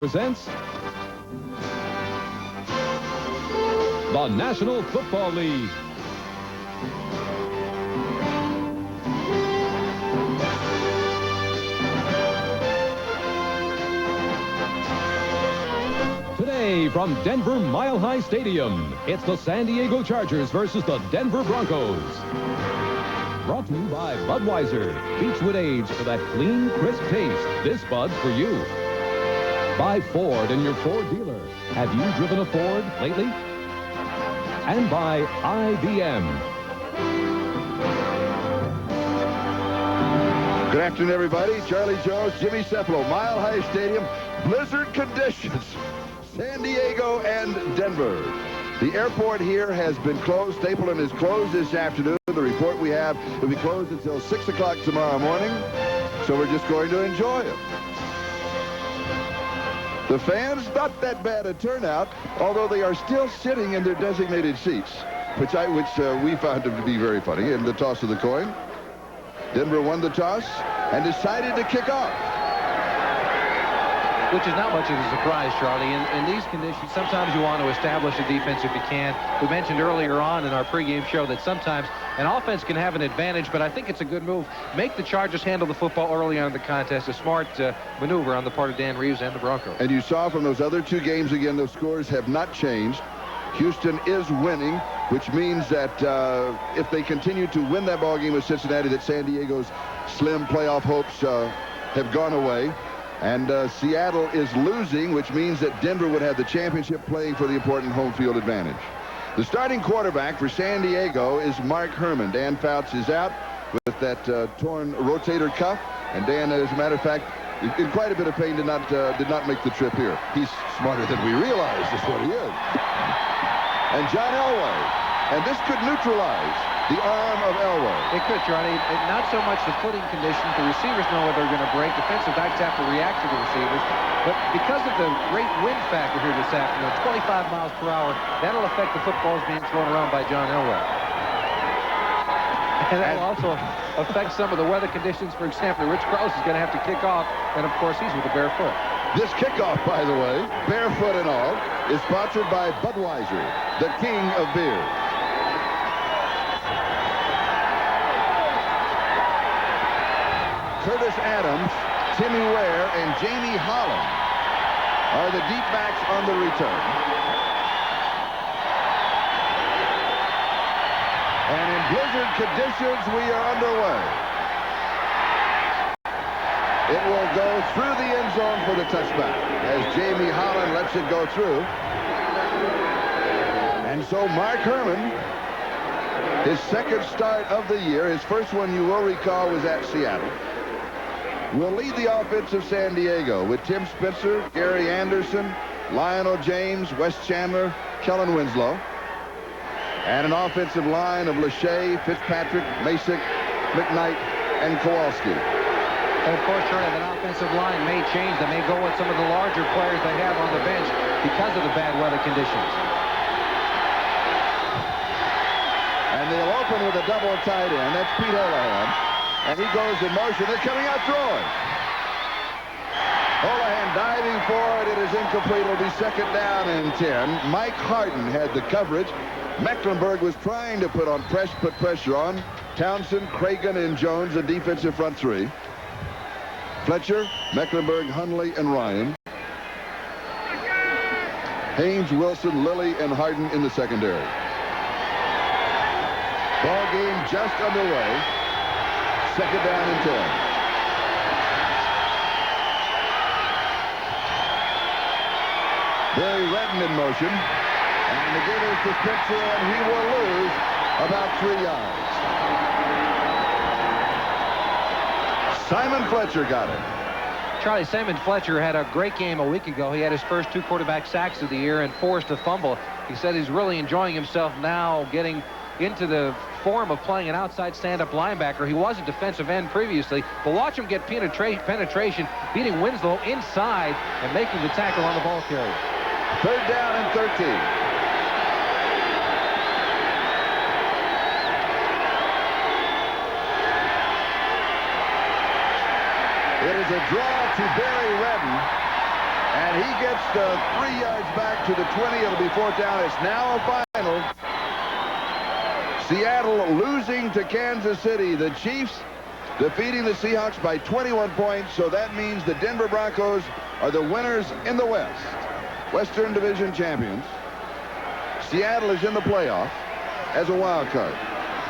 presents the National Football League. Today from Denver Mile High Stadium, it's the San Diego Chargers versus the Denver Broncos. Brought to you by Budweiser. Beechwood Age for that clean, crisp taste. This Bud's for you. By Ford and your Ford dealer. Have you driven a Ford lately? And by IBM. Good afternoon, everybody. Charlie Jones, Jimmy Cephalo, Mile High Stadium, blizzard conditions, San Diego and Denver. The airport here has been closed. Stapleton is closed this afternoon. The report we have will be closed until 6 o'clock tomorrow morning, so we're just going to enjoy it. The fans, not that bad a turnout, although they are still sitting in their designated seats, which we found to be very funny. In the toss of the coin, Denver won the toss and decided to kick off. Which is not much of a surprise, Charlie. In these conditions, sometimes you want to establish a defense if you can. We mentioned earlier on in our pregame show that sometimes an offense can have an advantage, but I think it's a good move. Make the Chargers handle the football early on in the contest. A smart maneuver on the part of Dan Reeves and the Broncos. And you saw from those other two games, again, those scores have not changed. Houston is winning, which means that if they continue to win that ball game with Cincinnati, that San Diego's slim playoff hopes have gone away. And Seattle is losing, which means that Denver would have the championship, playing for the important home field advantage. The starting quarterback for San Diego is Mark Herman. Dan Fouts is out with that torn rotator cuff. And Dan, as a matter of fact, in quite a bit of pain, did not make the trip here. He's smarter than we realize, is what he is. And John Elway. And this could neutralize the arm of Elway. It could, Charlie. Not so much the footing conditions. The receivers know where they're going to break. Defensive backs have to react to the receivers. But because of the great wind factor here this afternoon, 25 miles per hour, that'll affect the footballs being thrown around by John Elway. And that'll also affect some of the weather conditions. For example, Rich Crouse is going to have to kick off. And, of course, he's with a bare foot. This kickoff, by the way, barefoot and all, is sponsored by Budweiser, the king of beer. Curtis Adams, Timmy Ware, and Jamie Holland are the deep backs on the return. And in blizzard conditions, we are underway. It will go through the end zone for the touchback as Jamie Holland lets it go through. And so Mark Herman, his second start of the year, his first one you will recall was at Seattle, will lead the offense of San Diego with Tim Spencer, Gary Anderson, Lionel James, Wes Chandler, Kellen Winslow, and an offensive line of Lachey, Fitzpatrick, Masick, McKnight, and Kowalski. And of course, Charlie, that offensive line may change. They may go with some of the larger players they have on the bench because of the bad weather conditions. And they'll open with a double tight end. That's Pete Holohan. And he goes in motion. They're coming out throwing. Holohan diving forward. It is incomplete. It'll be second down and 10. Mike Harden had the coverage. Mecklenburg was trying to put pressure on. Townsend, Cragen, and Jones, the defensive front three. Fletcher, Mecklenburg, Hundley, and Ryan. Haynes, Wilson, Lilly, and Harden in the secondary. Ball game just underway. Second down and 10. Barry Redden in motion. And the give is to Spencer, and he will lose about 3 yards. Simon Fletcher got it. Charlie, Simon Fletcher had a great game a week ago. He had his first 2 quarterback sacks of the year and forced a fumble. He said he's really enjoying himself now, getting into the form of playing an outside stand-up linebacker. He was a defensive end previously, but watch him get penetration, beating Winslow inside and making the tackle on the ball carrier. Third down and 13. It is a draw to Barry Redden, And he gets the 3 yards back to the 20. It'll be 4th down. It's now a final. Seattle losing to Kansas City. The Chiefs defeating the Seahawks by 21 points. So that means the Denver Broncos are the winners in the West. Western Division champions. Seattle is in the playoff as a wild card.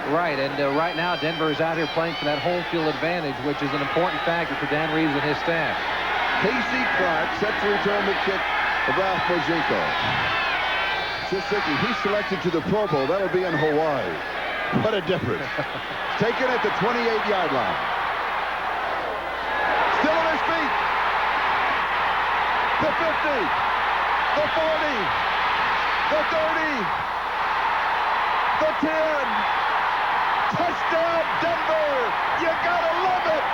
Right, and right now Denver is out here playing for that home field advantage, which is an important factor for Dan Reeves and his staff. Casey Clark set to return the kick of Ralph Mozinko. Just thinking, he's selected to the Pro Bowl. That'll be in Hawaii. What a difference. Taken at the 28-yard line. Still on his feet. The 50. The 40. The 30. The 10. Touchdown, Denver! You gotta love it!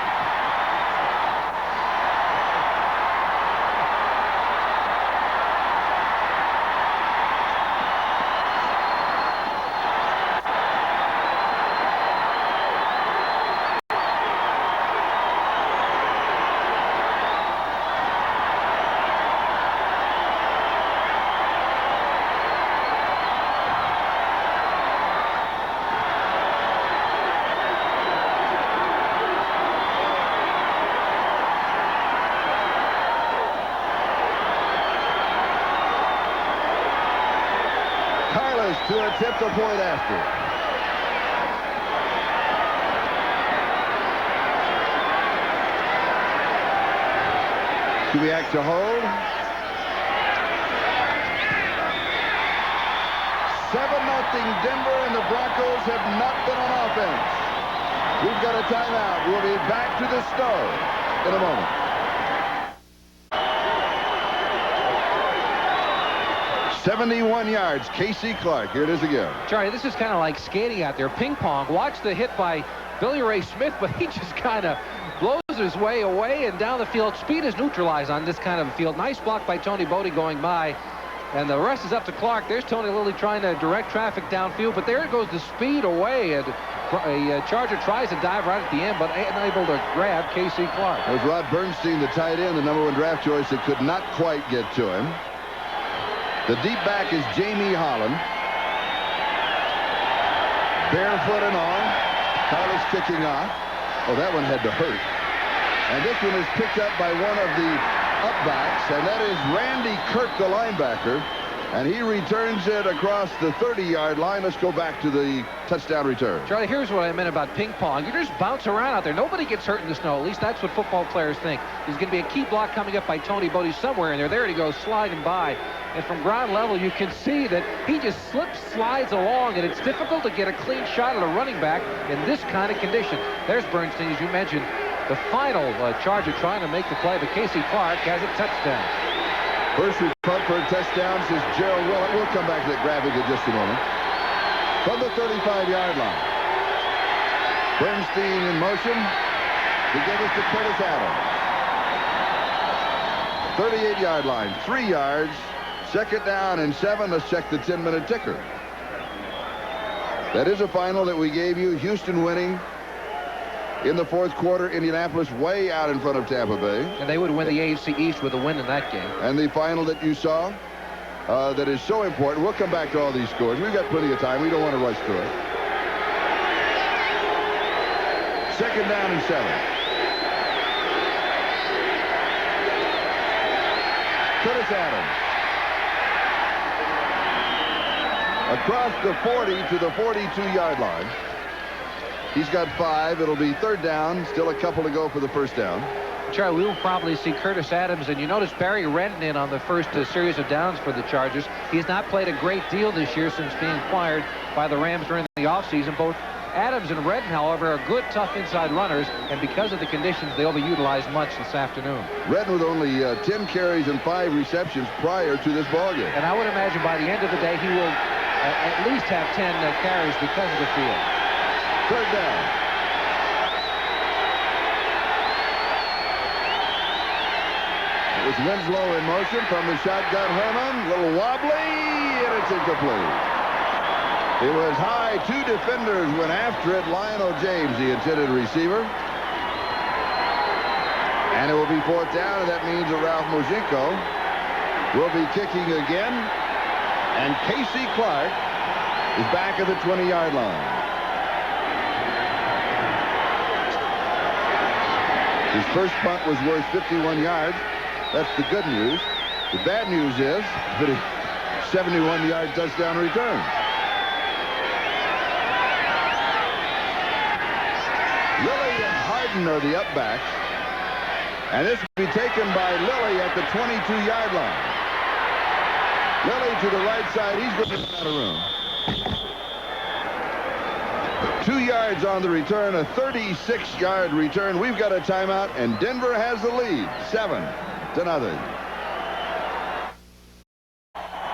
To attempt a point after. Kubiak to hold. 7-0 Denver, and the Broncos have not been on offense. We've got a timeout. We'll be back to the start in a moment. '71 yards, Casey Clark. Here it is again. Charlie, this is kind of like skating out there. Ping pong. Watch the hit by Billy Ray Smith, but he just kind of blows his way away and down the field. Speed is neutralized on this kind of field. Nice block by Tony Bodie going by. And the rest is up to Clark. There's Tony Lilly trying to direct traffic downfield, but there goes the speed away. And a Charger tries to dive right at the end, but unable to grab Casey Clark. It was Rod Bernstein, the tight end, the #1 draft choice, that could not quite get to him. The deep back is Jamie Holland. Barefoot and all. Carlos kicking off. Oh, that one had to hurt. And this one is picked up by one of the upbacks, and that is Randy Kirk, the linebacker. And he returns it across the 30-yard line. Let's go back to the touchdown return. Charlie, here's what I meant about ping pong. You just bounce around out there. Nobody gets hurt in the snow. At least that's what football players think. There's going to be a key block coming up by Tony Bodie somewhere in there. There he goes, sliding by. And from ground level, you can see that he just slides along, and it's difficult to get a clean shot at a running back in this kind of condition. There's Bernstein, as you mentioned, the final Charger trying to make the play, but Casey Clark has a touchdown. First punt for a touchdown, says Gerald Willett. We'll come back to that graphic in just a moment. From the 35-yard line. Bernstein in motion to give us to Curtis Adams. 38-yard line, 3 yards. 2nd down and 7. Let's check the 10-minute ticker. That is a final that we gave you. Houston winning in the 4th quarter. Indianapolis way out in front of Tampa Bay. And they would win the AFC East with a win in that game. And the final that you saw that is so important. We'll come back to all these scores. We've got plenty of time. We don't want to rush through it. 2nd down and 7. Curtis Adams. Across the 40 to the 42-yard line. He's got 5. It'll be 3rd down. Still a couple to go for the 1st down. Charlie, we will probably see Curtis Adams, and you notice Barry Redden on the first series of downs for the Chargers. He's not played a great deal this year since being acquired by the Rams during the offseason. Both Adams and Redden, however, are good, tough inside runners, and because of the conditions, they'll be utilized much this afternoon. Redden with only 10 carries and 5 receptions prior to this ballgame. And I would imagine by the end of the day, he will at least have 10 carries because of the field. 3rd down. It was Winslow in motion from the shotgun. Herman, a little wobbly, and it's incomplete. It was high. 2 defenders went after it. Lionel James, the intended receiver. And it will be 4th down, and that means that Ralph Mozinko will be kicking again. And Casey Clark is back at the 20-yard line. His first punt was worth 51 yards. That's the good news. The bad news is that a 71-yard touchdown return. Lilly and Harden are the upbacks. And this will be taken by Lilly at the 22-yard line. Lilly to the right side. He's going to run out of room. 2 yards on the return, a 36-yard return. We've got a timeout, and Denver has the lead, 7-0.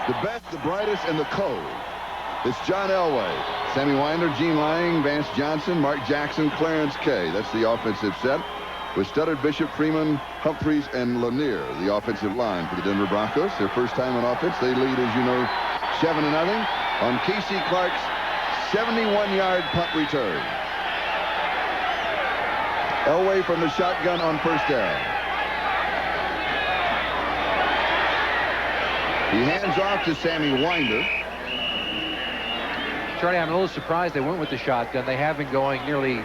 The best, the brightest, and the cold. It's John Elway, Sammy Winder, Gene Lang, Vance Johnson, Mark Jackson, Clarence Kay. That's the offensive set. With Studdard, Bishop, Freeman, Humphreys, and Lanier, the offensive line for the Denver Broncos. Their first time on offense. They lead, as you know, 7-0 on Casey Clark's 71-yard punt return. Elway from the shotgun on first down. He hands off to Sammy Winder. Charlie, I'm a little surprised they went with the shotgun. They have been going nearly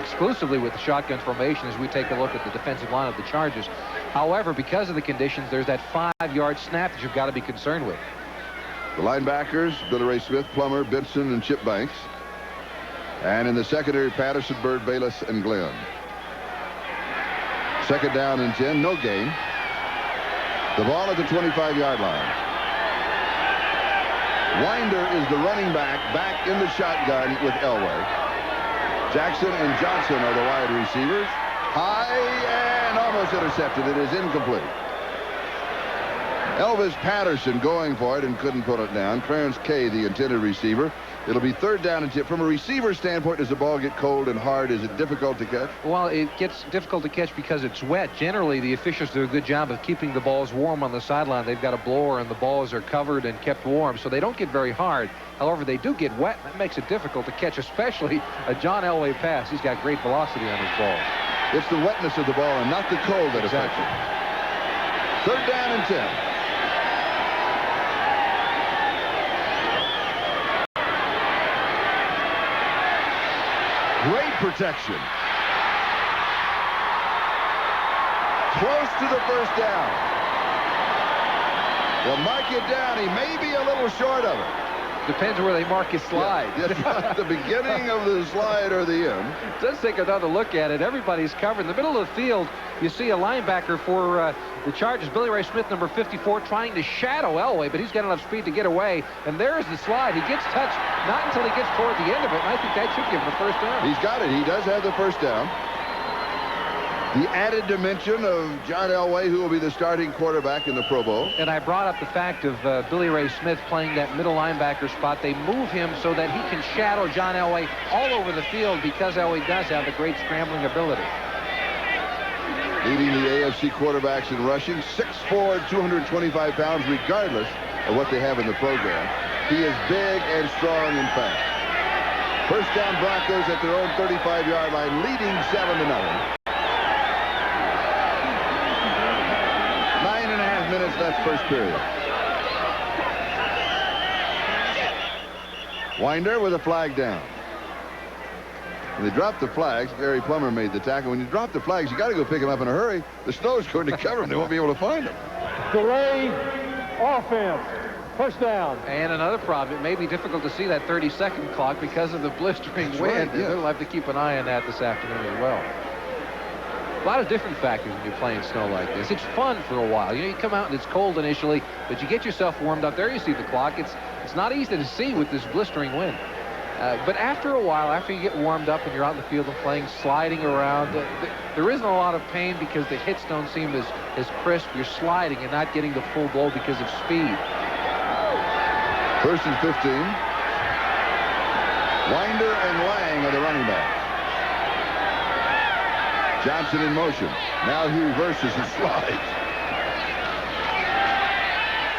exclusively with the shotgun formation as we take a look at the defensive line of the Chargers. However, because of the conditions, there's that 5-yard snap that you've got to be concerned with. The linebackers, Billy Ray Smith, Plummer, Benson, and Chip Banks. And in the secondary, Patterson, Bird, Bayless, and Glenn. Second down and 10, no gain. The ball at the 25-yard line. Winder is the running back in the shotgun with Elway. Jackson and Johnson are the wide receivers. High and almost intercepted. It is incomplete. Elvis Patterson going for it and couldn't put it down. Clarence Kay, the intended receiver. It'll be third down and 10. From a receiver standpoint, does the ball get cold and hard? Is it difficult to catch? Well, it gets difficult to catch because it's wet. Generally, the officials do a good job of keeping the balls warm on the sideline. They've got a blower and the balls are covered and kept warm, so they don't get very hard. However, they do get wet. That makes it difficult to catch, especially a John Elway pass. He's got great velocity on his balls. It's the wetness of the ball and not the cold that affects it. Third down and 10. Great protection. Close to the first down. They'll mark it down. He may be a little short of it. Depends where they mark his slide. Yeah, right, the beginning of the slide or the end. Let's take another look at it. Everybody's covered. In the middle of the field, you see a linebacker for the Chargers, Billy Ray Smith, number 54, trying to shadow Elway, but he's got enough speed to get away. And there's the slide. He gets touched not until he gets toward the end of it, and I think that should give him the first down. He's got it. He does have the first down. The added dimension of John Elway, who will be the starting quarterback in the Pro Bowl. And I brought up the fact of Billy Ray Smith playing that middle linebacker spot. They move him so that he can shadow John Elway all over the field because Elway does have the great scrambling ability. Leading the AFC quarterbacks in rushing, 6'4", 225 pounds, regardless of what they have in the program. He is big and strong and fast. First down, Broncos at their own 35-yard line, leading 7-0. 9.5 minutes left first period. Winder with a flag down. When they dropped the flags, Gary Plummer made the tackle. When you drop the flags, you got to go pick them up in a hurry. The snow's going to cover them. They won't be able to find them. Delay offense. First down. And another problem, it may be difficult to see that 30-second clock because of the blistering wind. Right, yeah. They'll have to keep an eye on that this afternoon as well. A lot of different factors when you're playing snow like this. It's fun for a while. You know, you come out and it's cold initially, but you get yourself warmed up. There you see the clock. It's not easy to see with this blistering wind. But after a while, after you get warmed up and you're out in the field and playing, sliding around, there isn't a lot of pain because the hits don't seem as crisp. You're sliding and not getting the full blow because of speed. First and 15. Winder and Lang are the running backs. Johnson in motion. Now he reverses and slides.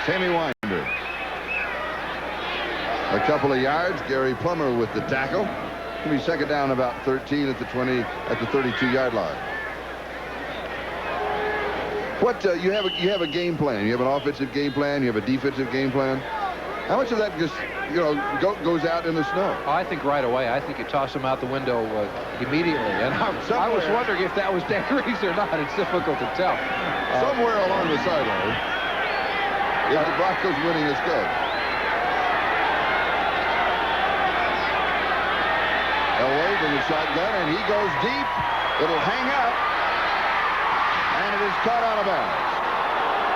Sammy Winder. A couple of yards. Gary Plummer with the tackle. It'll be second down about 13 at the 32-yard line. What you have a game plan. You have an offensive game plan. You have a defensive game plan. How much of that just goes out in the snow? Oh, I think right away. I think you toss them out the window immediately. And I was wondering if that was Dan Reese or not. It's difficult to tell. Somewhere along the sideline, if the Broncos winning is good. Elway from the shotgun, and he goes deep. It'll hang up, and it is caught out of bounds.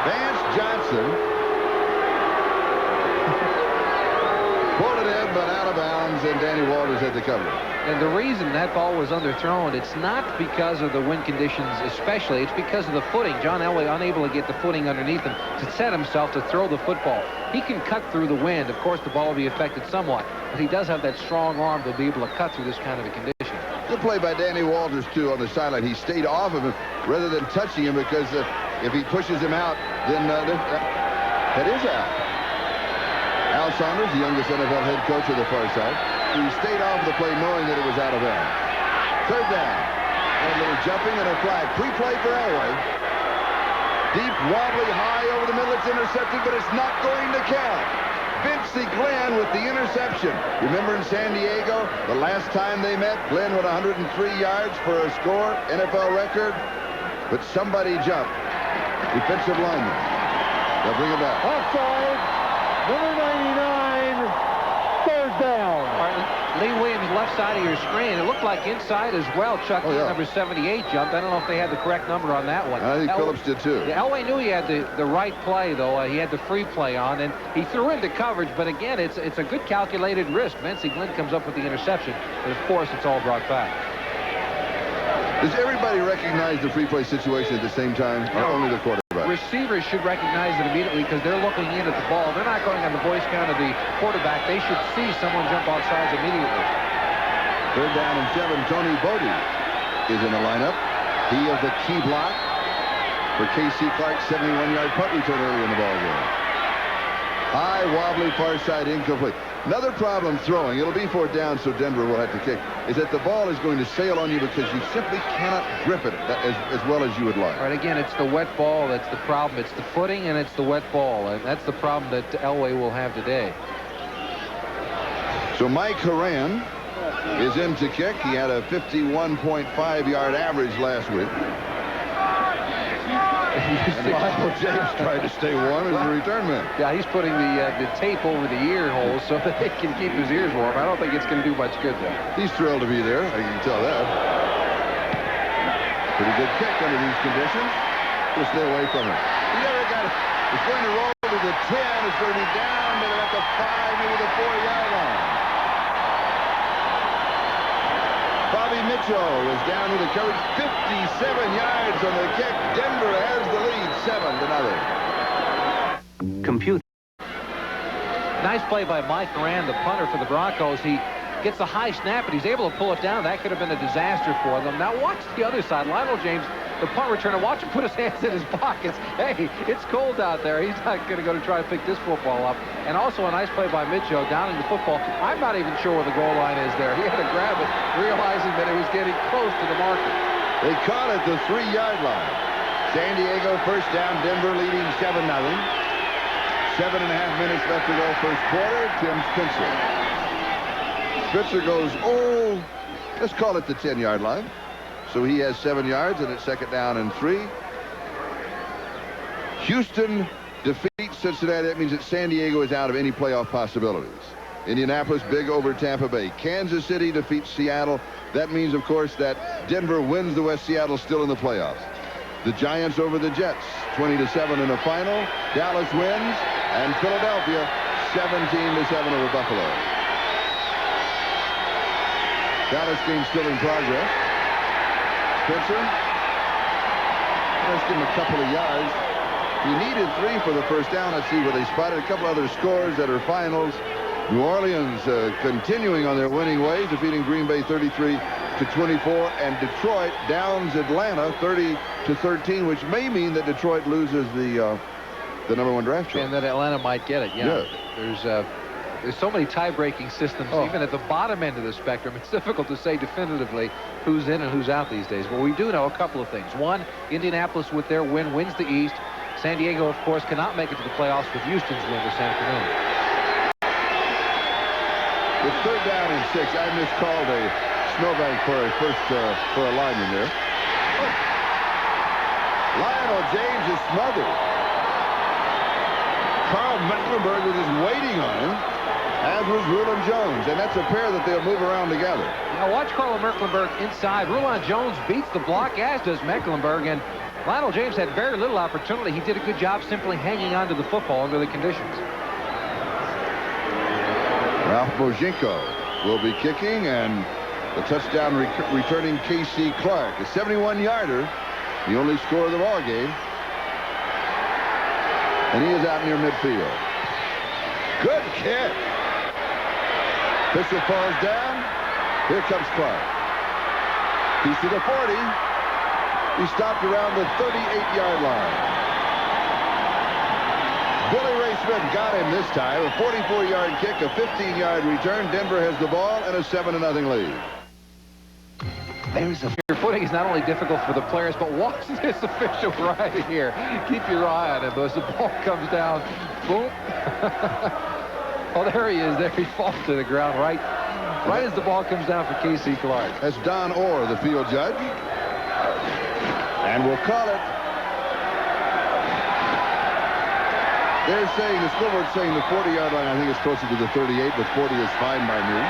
Vance Johnson pulled it in, but out of bounds, and Danny Walters had to cover it. And the reason that ball was underthrown, it's not because of the wind conditions especially. It's because of the footing. John Elway unable to get the footing underneath him to set himself to throw the football. He can cut through the wind. Of course, the ball will be affected somewhat, but he does have that strong arm to be able to cut through this kind of a condition. Good play by Danny Walters, too, on the sideline. He stayed off of him rather than touching him, because if he pushes him out, then that is out. Al Saunders, the youngest NFL head coach of the far side, he stayed off the play knowing that it was out of bounds. Third down. And a little jumping and a flag. Pre-play for Elway. Deep, wobbly, high over the middle. It's intercepted, but it's not going to count. Vincey Glenn with the interception. Remember in San Diego, the last time they met, Glenn with 103 yards for a score, NFL record. But somebody jumped. Defensive lineman. They'll bring it back. Offside, number 99, third down. Lee Williams, left side of your screen. It looked like inside as well. Chuck, number 78 jumped. I don't know if they had the correct number on that one. I think Phillips did too. Elway knew he had the right play, though. He had the free play on, and he threw into coverage. But again, it's a good calculated risk. Vincey Glenn comes up with the interception, but of course, it's all brought back. Does everybody recognize the free play situation at the same time, or only the quarterback? Receivers should recognize it immediately because they're looking in at the ball. They're not going on the voice count of the quarterback. They should see someone jump off sides immediately. Third down and 7. Tony Bodie is in the lineup. He of the key block for K.C. Clark's 71-yard punt return early in the ball game. High, wobbly, far side, incomplete. Another problem throwing, it'll be 4th down, so Denver will have to kick, is that the ball is going to sail on you because you simply cannot grip it as well as you would like. All right, again, it's the wet ball that's the problem. It's the footing and it's the wet ball, and that's the problem that Elway will have today. So Mike Horan is in to kick. He had a 51.5-yard average last week. And Michael James tried to stay warm as a return man. Yeah, he's putting the tape over the ear holes so that they can keep his ears warm. I don't think it's going to do much good, though. He's thrilled to be there. I can tell that. Pretty good kick under these conditions. Just stay away from it. It's going to roll to the 10. It's going to be down to about the 5, maybe the 4-yard line. Bobby Mitchell was down to the coverage. 57 yards on the kick. Denver has the lead, 7-0. Compute. Nice play by Mike Moran, the punter for the Broncos. He gets a high snap, and he's able to pull it down. That could have been a disaster for them. Now watch the other side. Lionel James, the punt returner, watch him put his hands in his pockets. Hey, it's cold out there. He's not going to go to try to pick this football up. And also a nice play by Mitchell downing the football. I'm not even sure where the goal line is there. He had to grab it, realizing that it was getting close to the marker. They caught it the 3-yard line. San Diego first down, Denver leading 7-0. 7.5 minutes left to go first quarter. Tim Spencer. Spencer goes, let's call it the 10-yard line. So he has 7 yards, and it's 2nd down and 3. Houston defeats Cincinnati. That means that San Diego is out of any playoff possibilities. Indianapolis big over Tampa Bay. Kansas City defeats Seattle. That means, of course, that Denver wins the West. Seattle still in the playoffs. The Giants over the Jets, 20-7 in the final. Dallas wins, and Philadelphia 17-7 over Buffalo. Dallas game still in progress. Spencer, let's give him a couple of yards. He needed 3 for the first down. Let's see where they spotted a couple other scores that are finals. New Orleans continuing on their winning ways, defeating Green Bay 33-24, and Detroit downs Atlanta 30-13, which may mean that Detroit loses the #1 draft choice. And that Atlanta might get it. Yeah. There's There's so many tie-breaking systems, even at the bottom end of the spectrum. It's difficult to say definitively who's in and who's out these days. But we do know a couple of things. One, Indianapolis with their win wins the East. San Diego, of course, cannot make it to the playoffs with Houston's win this afternoon. It's 3rd down and 6. I miscalled a snowbank for a lineman there. Lionel James is smothered. Carl Mecklenburg was just waiting on him, as was Rulon Jones, and that's a pair that they'll move around together. Now watch Carl Mecklenburg inside. Rulon Jones beats the block, as does Mecklenburg, and Lionel James had very little opportunity. He did a good job simply hanging on to the football under the conditions. Ralph Bojinko will be kicking, and the touchdown returning K.C. Clark, a 71-yarder, the only score of the ball game. And he is out near midfield. Good kick. Pistol falls down. Here comes Clark. He's to the 40. He stopped around the 38-yard line. Billy Ray Smith got him this time. A 44-yard kick, a 15-yard return. Denver has the ball and a 7-0 lead. Your footing is not only difficult for the players, but watch this official right here. Keep your eye on him as the ball comes down. Boom. Oh, there he is. There he falls to the ground right as the ball comes down for K.C. Clark. That's Don Orr, the field judge. And we'll call it. They're saying, the scoreboard's saying the 40-yard line. I think it's closer to the 38, but 40 is fine by me.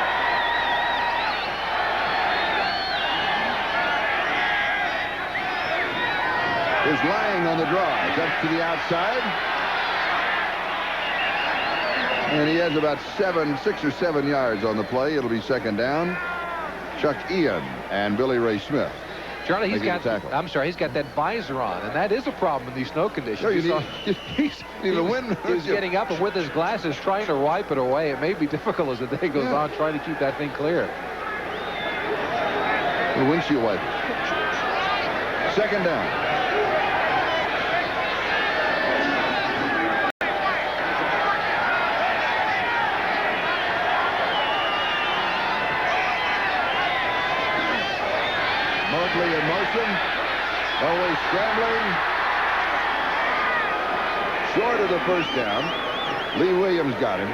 Is lying on the draw. It's up to the outside. And he has about 6 or 7 yards on the play. It'll be 2nd down. Chuck Ian and Billy Ray Smith. Charlie, he's got that visor on, and that is a problem in these snow conditions. Sure, he was getting up and with his glasses trying to wipe it away. It may be difficult as the day goes on trying to keep that thing clear. The windshield wiper. 2nd down. Mobley in motion. Always scrambling. Short of the 1st down. Lee Williams got him.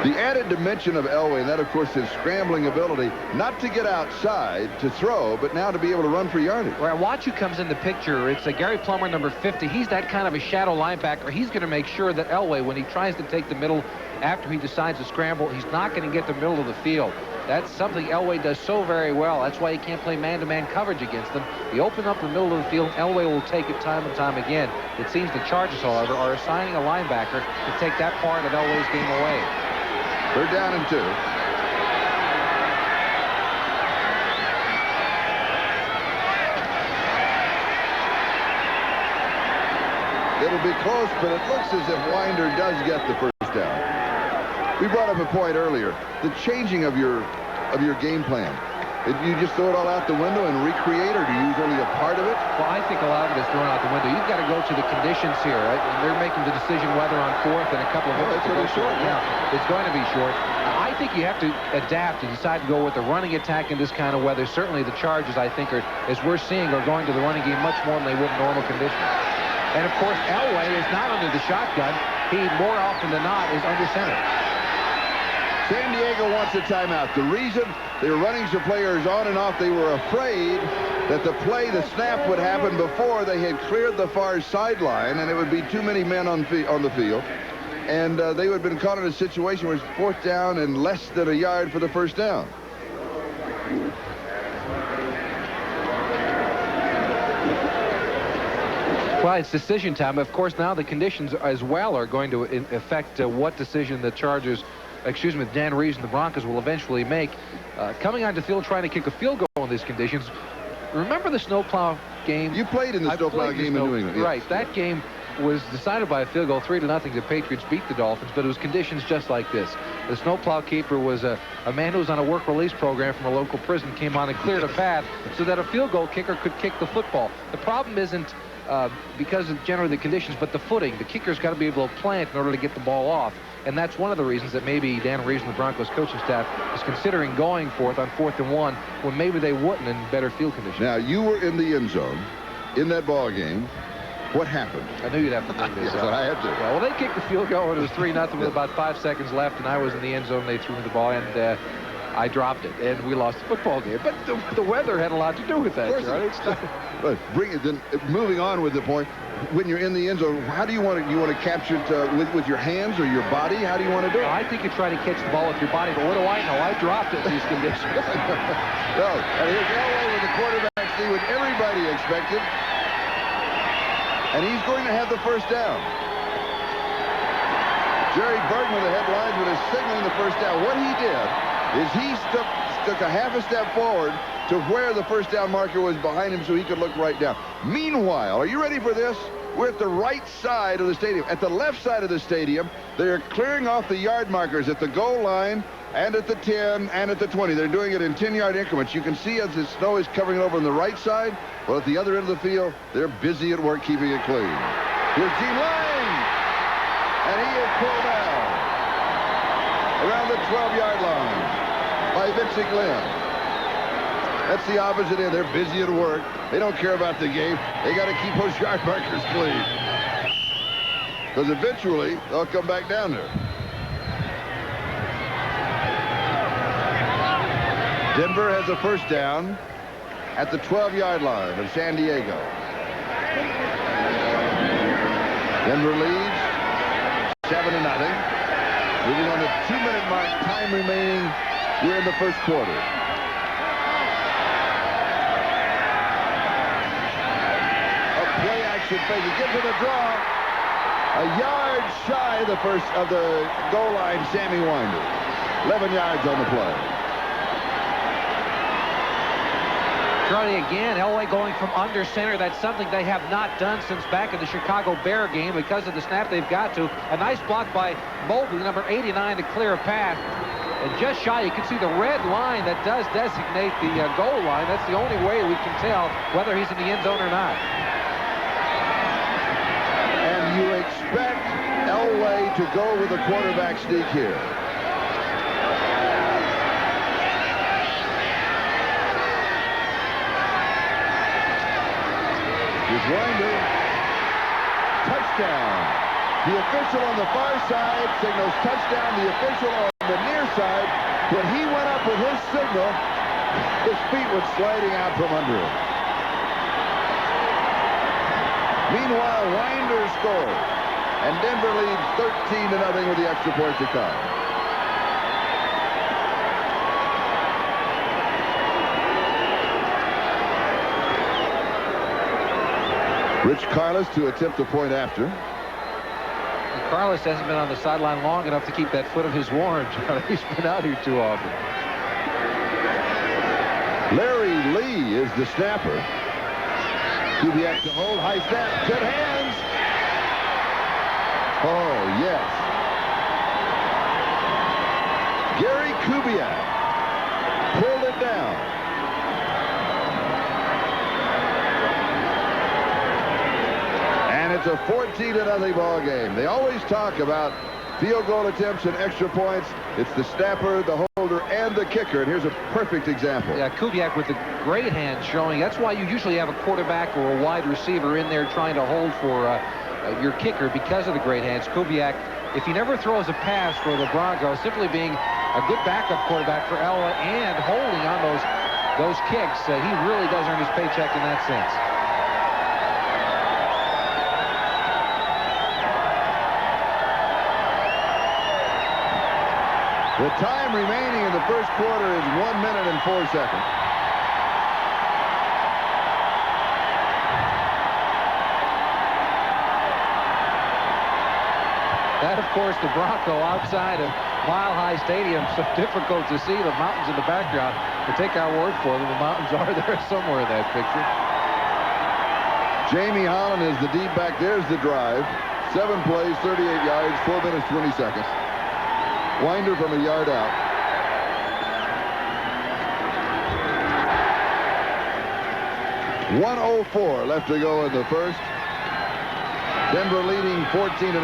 The added dimension of Elway, and that, of course, is scrambling ability, not to get outside to throw, but now to be able to run for yardage. Well, watch who comes in the picture. It's Gary Plummer, number 50. He's that kind of a shadow linebacker. He's going to make sure that Elway, when he tries to take the middle after he decides to scramble, he's not going to get the middle of the field. That's something Elway does so very well. That's why he can't play man-to-man coverage against them. He open up the middle of the field. Elway will take it time and time again. It seems the Chargers, however, are assigning a linebacker to take that part of Elway's game away. 3rd down and 2. It'll be close, but it looks as if Winder does get the 1st down. We brought up a point earlier. The changing of your game plan. You just throw it all out the window and recreate, or do you use only a part of it? Well, I think a lot of it is thrown out the window. You've got to go to the conditions here, right? And they're making the decision whether on 4th and a couple of minutes. It's going to be short. Yeah, it's going to be short. I think you have to adapt and decide to go with the running attack in this kind of weather. Certainly the Chargers, I think, as we're seeing, are going to the running game much more than they would in normal conditions. And, of course, Elway is not under the shotgun. He, more often than not, is under center. San Diego wants a timeout. The reason they were running some players on and off, they were afraid that the snap would happen before they had cleared the far sideline, and it would be too many men on the field. And they would have been caught in a situation where it's 4th down and less than a yard for the 1st down. Well, it's decision time. Of course, now the conditions as well are going to affect what decision the Dan Reeves and the Broncos will eventually make. Coming onto the field trying to kick a field goal in these conditions. Remember the snowplow game? You played in the snowplow game in New England. Right. Yes. That game was decided by a field goal, 3-0. The Patriots beat the Dolphins, but it was conditions just like this. The snowplow keeper was a man who was on a work release program from a local prison, came on and cleared a path so that a field goal kicker could kick the football. The problem isn't because of generally the conditions, but the footing. The kicker's got to be able to plant in order to get the ball off. And that's one of the reasons that maybe Dan Reeves and the Broncos coaching staff is considering going for it on 4th and 1 when maybe they wouldn't in better field conditions. Now, you were in the end zone in that ball game. What happened? I knew you'd have to bring this yes, up. I had to. Yeah, well, they kicked the field goal, and it was 3-0 with about 5 seconds left, and I was in the end zone. They threw me the ball, and I dropped it, and we lost the football game. But the weather had a lot to do with that, Charlie. But then moving on with the point, when you're in the end zone, how do you want to? You want to capture it with your hands or your body? How do you want to do it? I think you try to catch the ball with your body, but what do I know? I dropped it in these conditions. No, and here's Elway with the quarterback sneak, which everybody expected, and he's going to have the first down. Jerry Bergman, the head linesman, is signaling the first down. What he did is he took a half a step forward to where the first down marker was behind him so he could look right down. Meanwhile, are you ready for this? We're at the right side of the stadium. At the left side of the stadium, they're clearing off the yard markers at the goal line and at the 10 and at the 20. They're doing it in 10-yard increments. You can see as the snow is covering over on the right side. Well, at the other end of the field, they're busy at work keeping it clean. Here's Gene Lang, and he is pulled down around the 12-yard line by Vincent Glenn. That's the opposite end. They're busy at work. They don't care about the game. They got to keep those yard markers clean. Because eventually, they'll come back down there. Denver has a first down at the 12-yard line of San Diego. Denver leads 7-0. Moving on to 2-minute mark, time remaining here in the first quarter. Play-action fake. He gets to the draw. A yard shy of the goal line, Sammy Winder. 11 yards on the play. Charlie, again, Elway going from under center. That's something they have not done since back in the Chicago Bear game because of the snap they've got to. A nice block by Mobley, number 89, to clear a path. And just shy, you can see the red line that does designate the goal line. That's the only way we can tell whether he's in the end zone or not. You expect Elway to go with a quarterback sneak here. Here's Winder. Touchdown. The official on the far side signals touchdown. The official on the near side, when he went up with his signal, his feet were sliding out from under him. Meanwhile, Winder scores, and Denver leads 13-0 with the extra point to come. Rich Carlos to attempt a point after. Carlos hasn't been on the sideline long enough to keep that foot of his warm. He's been out here too often. Larry Lee is the snapper. Kubiak to hold, high snap, good hands. Oh, yes. Gary Kubiak pulled it down. And it's a 14-0 ball game. They always talk about field goal attempts and extra points. It's the snapper, the holder, and the kicker. And here's a perfect example. Yeah, Kubiak with the great hand showing. That's why you usually have a quarterback or a wide receiver in there trying to hold for your kicker because of the great hands. Kubiak, if he never throws a pass for the Broncos, simply being a good backup quarterback for Elway and holding on those kicks, he really does earn his paycheck in that sense. The time remaining in the first quarter is 1 minute and 4 seconds. That, of course, the Bronco outside of Mile High Stadium, so difficult to see the mountains in the background. But take our word for them, the mountains are there somewhere in that picture. Jamie Holland is the deep back. There's the drive. 7 plays, 38 yards, 4 minutes, 20 seconds. Winder from a yard out. .104 left to go in the first. Denver leading 14-0.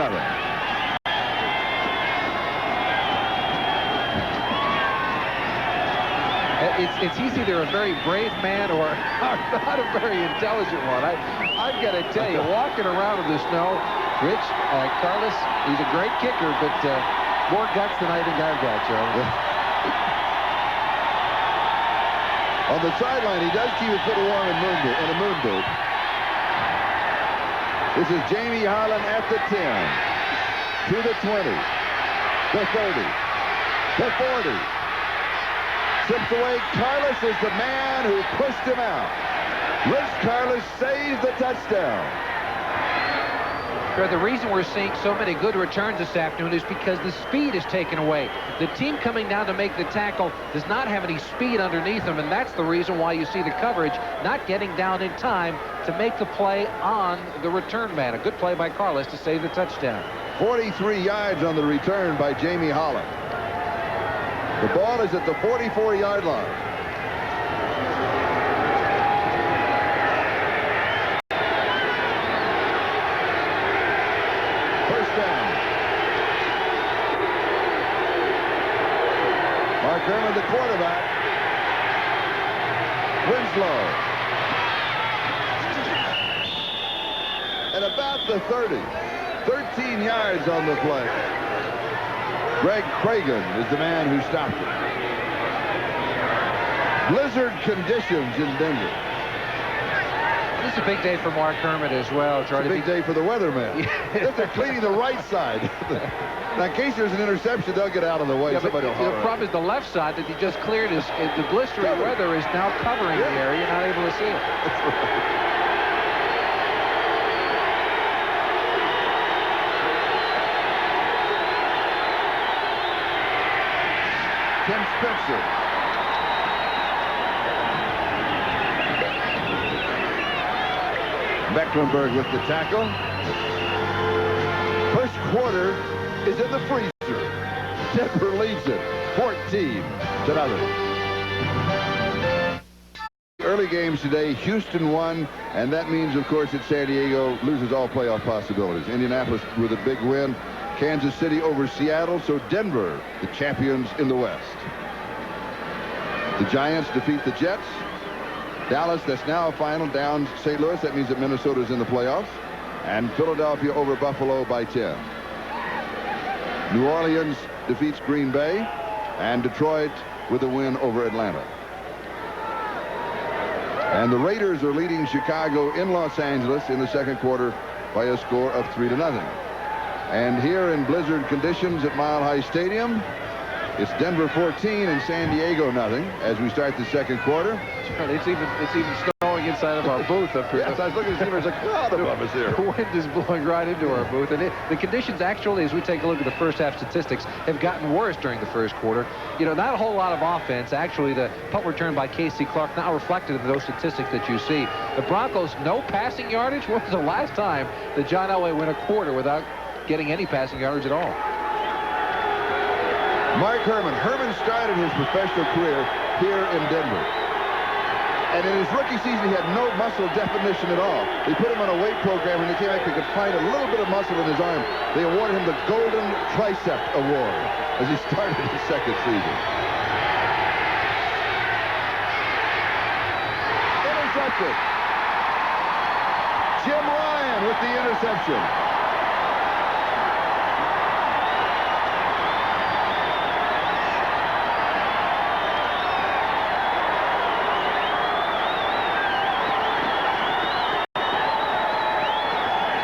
It's either a very brave man or not a very intelligent one. I've got to tell you, walking around in the snow, Rich, Carlos, he's a great kicker, but more guts than I think I've got, Charlie. On the sideline, he does keep his foot warm in a moon boot. This is Jamie Holland at the 10, to the 20, the 30, the 40. Slips away. Carlos is the man who pushed him out. Rich Carlos saves the touchdown. The reason we're seeing so many good returns this afternoon is because the speed is taken away. The team coming down to make the tackle does not have any speed underneath them, and that's the reason why you see the coverage not getting down in time to make the play on the return man. A good play by Carlos to save the touchdown. 43 yards on the return by Jamie Holland. The ball is at the 44-yard line. First down. Mark Herman, the quarterback. Winslow. At about the 30. 13 yards on the play. Greg Cragen is the man who stopped it. Blizzard conditions in Denver. This is a big day for Mark Herman as well, Charlie. It's a big day for the weatherman. They're cleaning the right side. Now, in case there's an interception, they'll get out of the way. Yeah, but the problem is the left side that he just cleared. The blistering weather is now covering the area. You're not able to see it. That's right. Tim Spencer. Mecklenburg with the tackle. First quarter is in the freezer. Denver leads it 14-0. Early games today, Houston won, and that means, of course, that San Diego loses all playoff possibilities. Indianapolis with a big win. Kansas City over Seattle, so Denver, the champions in the West. The Giants defeat the Jets. Dallas, that's now a final, down St. Louis. That means that Minnesota's in the playoffs. And Philadelphia over Buffalo by 10. New Orleans defeats Green Bay, and Detroit with a win over Atlanta. And the Raiders are leading Chicago in Los Angeles in the second quarter by a score of 3-0. And here in blizzard conditions at Mile High Stadium, it's Denver 14 and San Diego nothing as we start the second quarter. It's even snowing inside of our booth up here. Yes, I was looking to see there's a cloud above us here. The wind is blowing right into our booth. And the conditions actually, as we take a look at the first half statistics, have gotten worse during the first quarter. You know, not a whole lot of offense. Actually, the punt return by Casey Clark now reflected in those statistics that you see. The Broncos, no passing yardage. When was the last time that John Elway went a quarter without getting any passing yardage at all? Mark Herman. Herman started his professional career here in Denver. And in his rookie season, he had no muscle definition at all. They put him on a weight program, and they came back, they could find a little bit of muscle in his arm. They awarded him the Golden Tricep Award as he started his second season. Intercepted. Jim Ryan with the interception.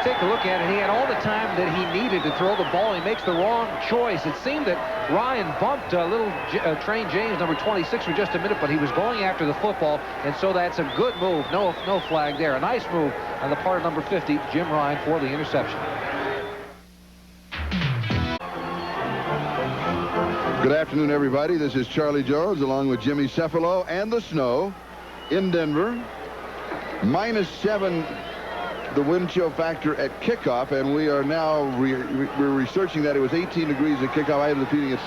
Take a look at it. He had all the time that he needed to throw the ball. He makes the wrong choice. It seemed that Ryan bumped little Train James, number 26, for just a minute, but he was going after the football, and so that's a good move. No flag there. A nice move on the part of number 50, Jim Ryan, for the interception. Good afternoon, everybody. This is Charlie Jones along with Jimmy Cefalo and the snow in Denver. -7. The wind chill factor at kickoff, and we are now we're researching that. It was 18 degrees at kickoff. I have the feeling it's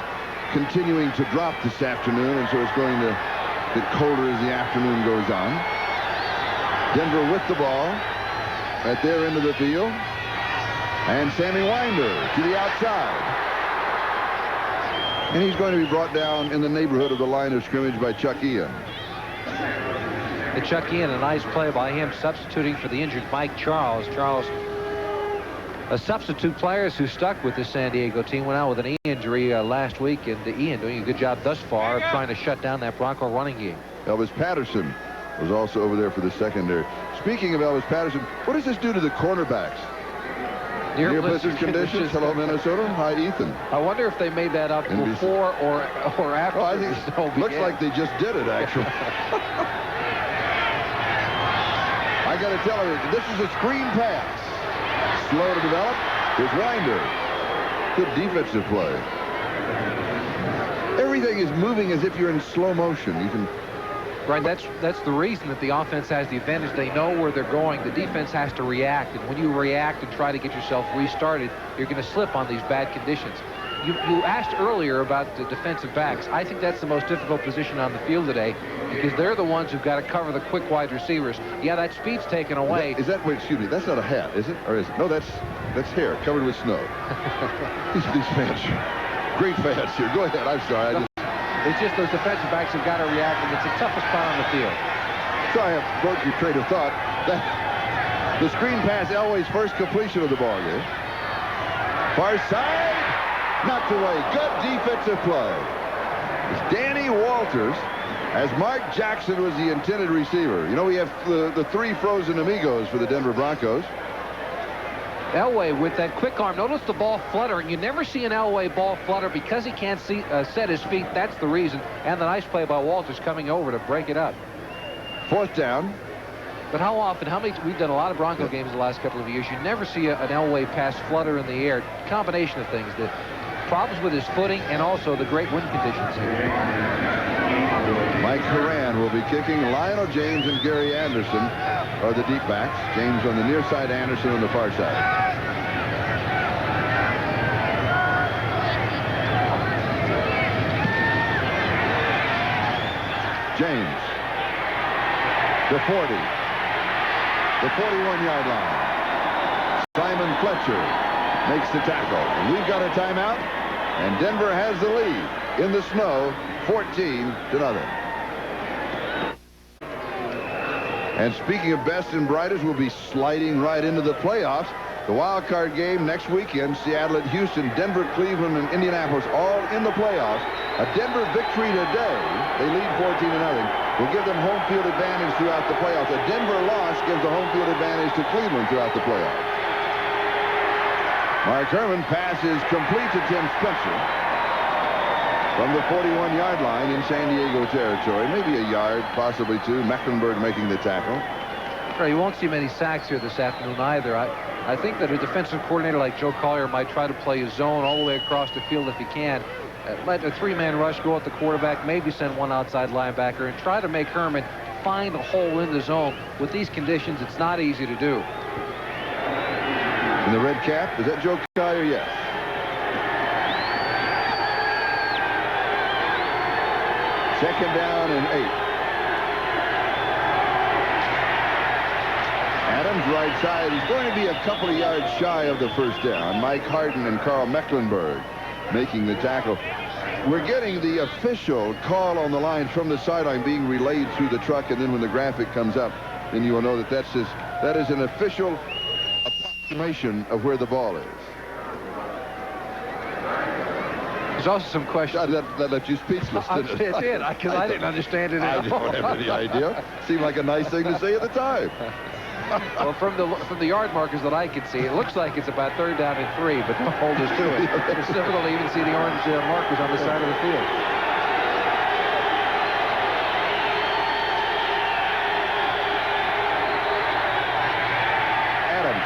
continuing to drop this afternoon, and so it's going to get colder as the afternoon goes on. Denver with the ball at their end of the field. And Sammy Winder to the outside. And he's going to be brought down in the neighborhood of the line of scrimmage by Chuck Ian. And Chuck Ian, a nice play by him, substituting for the injured Mike Charles. Charles, a substitute players who stuck with the San Diego team, went out with an knee injury last week, and Ian doing a good job thus far of trying to shut down that Bronco running game. Elvis Patterson was also over there for the secondary. Speaking of Elvis Patterson, what does this do to the cornerbacks? Near blizzard conditions. Hello, Minnesota. Hi, Ethan. I wonder if they made that up before or after. Oh, I think it looks like they just did it, actually. I got to tell you, this is a screen pass. Slow to develop. Here's Winder. Good defensive play. Everything is moving as if you're in slow motion. You can. Right, that's the reason that the offense has the advantage. They know where they're going. The defense has to react, and when you react and try to get yourself restarted, you're going to slip on these bad conditions. You asked earlier about the defensive backs. I think that's the most difficult position on the field today, because they're the ones who've got to cover the quick wide receivers. Yeah, that speed's taken away. Is that wait, excuse me, that's not a hat, is it? Or is it? No, that's hair covered with snow. these fans, great fans here. Go ahead, I'm sorry. It's just those defensive backs have got to react, and it's the toughest spot on the field. Sorry, I broke your train of thought. The screen pass, Elway's first completion of the ball game. Far side, knocked away. Good defensive play. It's Danny Walters, as Mark Jackson was the intended receiver. You know, we have the three frozen amigos for the Denver Broncos. Elway with that quick arm. Notice the ball fluttering. You never see an Elway ball flutter because he can't set his feet. That's the reason. And the nice play by Walters coming over to break it up. Fourth down. But how often, we've done a lot of Bronco games the last couple of years. You never see an Elway pass flutter in the air. Combination of things. The problems with his footing and also the great wind conditions here. Mike Horan will be kicking. Lionel James and Gary Anderson are the deep backs. James on the near side, Anderson on the far side. James. The 40. The 41-yard line. Simon Fletcher makes the tackle. And we've got a timeout. And Denver has the lead in the snow, 14-0. And speaking of best and brightest, we'll be sliding right into the playoffs. The wild card game next weekend, Seattle at Houston, Denver, Cleveland, and Indianapolis all in the playoffs. A Denver victory today, they lead 14-0, will give them home field advantage throughout the playoffs. A Denver loss gives the home field advantage to Cleveland throughout the playoffs. Mark Herman passes complete to Tim Spencer from the 41-yard line in San Diego territory. Maybe a yard, possibly two. Mecklenburg making the tackle. You won't see many sacks here this afternoon either. I think that a defensive coordinator like Joe Collier might try to play a zone all the way across the field if he can. Let a three-man rush go at the quarterback, maybe send one outside linebacker, and try to make Herman find a hole in the zone. With these conditions, it's not easy to do. In the red cap, is that Joe Collier? Yes. Second down and 8. Adams right side. He's going to be a couple of yards shy of the first down. Mike Harden and Carl Mecklenburg making the tackle. We're getting the official call on the line from the sideline being relayed through the truck, and then when the graphic comes up, then you will know that that is an official approximation of where the ball is. There's also some questions. That left you speechless, didn't it? It did, because I didn't understand it at all. I don't have any idea. Seemed like a nice thing to say at the time. Well, from the yard markers that I could see, it looks like it's about third down and 3, but don't hold us to it. It's difficult to even see the orange markers on the side of the field. Adams.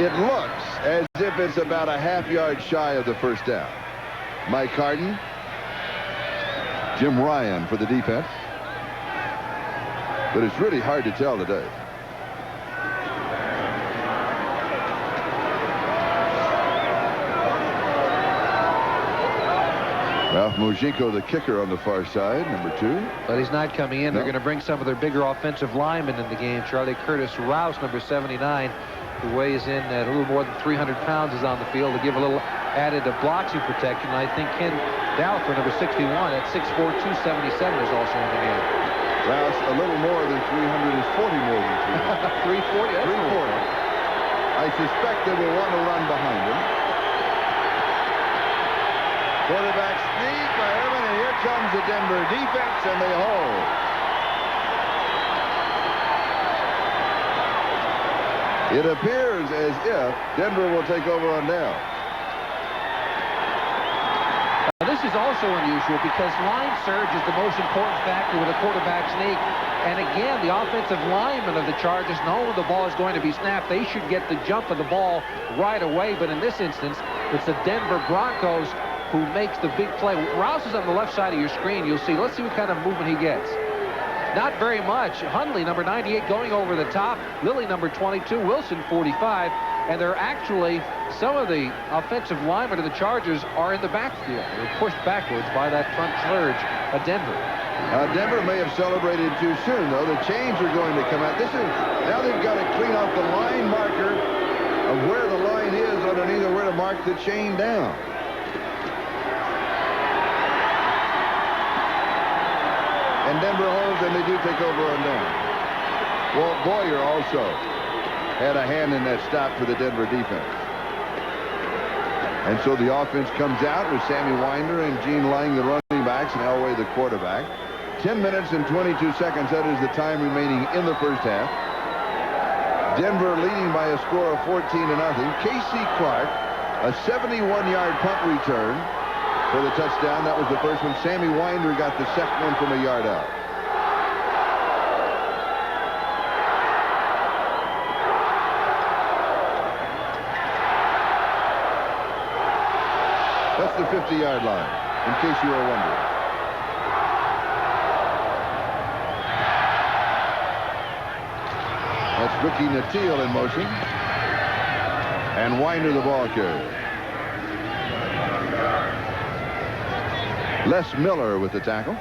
It looks as if it's about a half-yard shy of the first down. Mike Harden. Jim Ryan for the defense. But it's really hard to tell today. Well, Mojiko, the kicker, on the far side, number 2. But he's not coming in. No. They're going to bring some of their bigger offensive linemen in the game. Charlie Curtis Rouse, number 79, who weighs in at a little more than 300 pounds, is on the field to give a little added blocking protection. I think Ken Dowfer, number 61, at 6'4", 277, is also in the game. Rouse, a little more than 300, is 40 more than 300. 340. 340. I suspect they will want to run behind him. Quarterback sneak by Herman, and here comes the Denver defense, and they hold. It appears as if Denver will take over on down. Now, this is also unusual because line surge is the most important factor with a quarterback sneak. And again, the offensive linemen of the Chargers know when the ball is going to be snapped. They should get the jump of the ball right away. But in this instance, it's the Denver Broncos who makes the big play. Rouse is on the left side of your screen. You'll see. Let's see what kind of movement he gets. Not very much. Hundley, number 98, going over the top. Lilly, number 22. Wilson, 45. And they're actually, some of the offensive linemen of the Chargers are in the backfield. They're pushed backwards by that front surge of Denver. Denver may have celebrated too soon, though. The chains are going to come out. Now they've got to clean out the line marker of where the line is underneath or where to mark the chain down. And Denver holds, and they do take over on down. Walt Boyer also had a hand in that stop for the Denver defense. And so the offense comes out with Sammy Winder and Gene Lang, the running backs, and Elway, the quarterback. 10 minutes and 22 seconds. That is the time remaining in the first half. Denver leading by a score of 14-0. Casey Clark, a 71-yard punt return for the touchdown. That was the first one. Sammy Winder got the second one from a yard out. That's the 50-yard line, in case you were wondering. That's Ricky Nattiel in motion. And Winder the ball carrier. Les Miller with the tackle.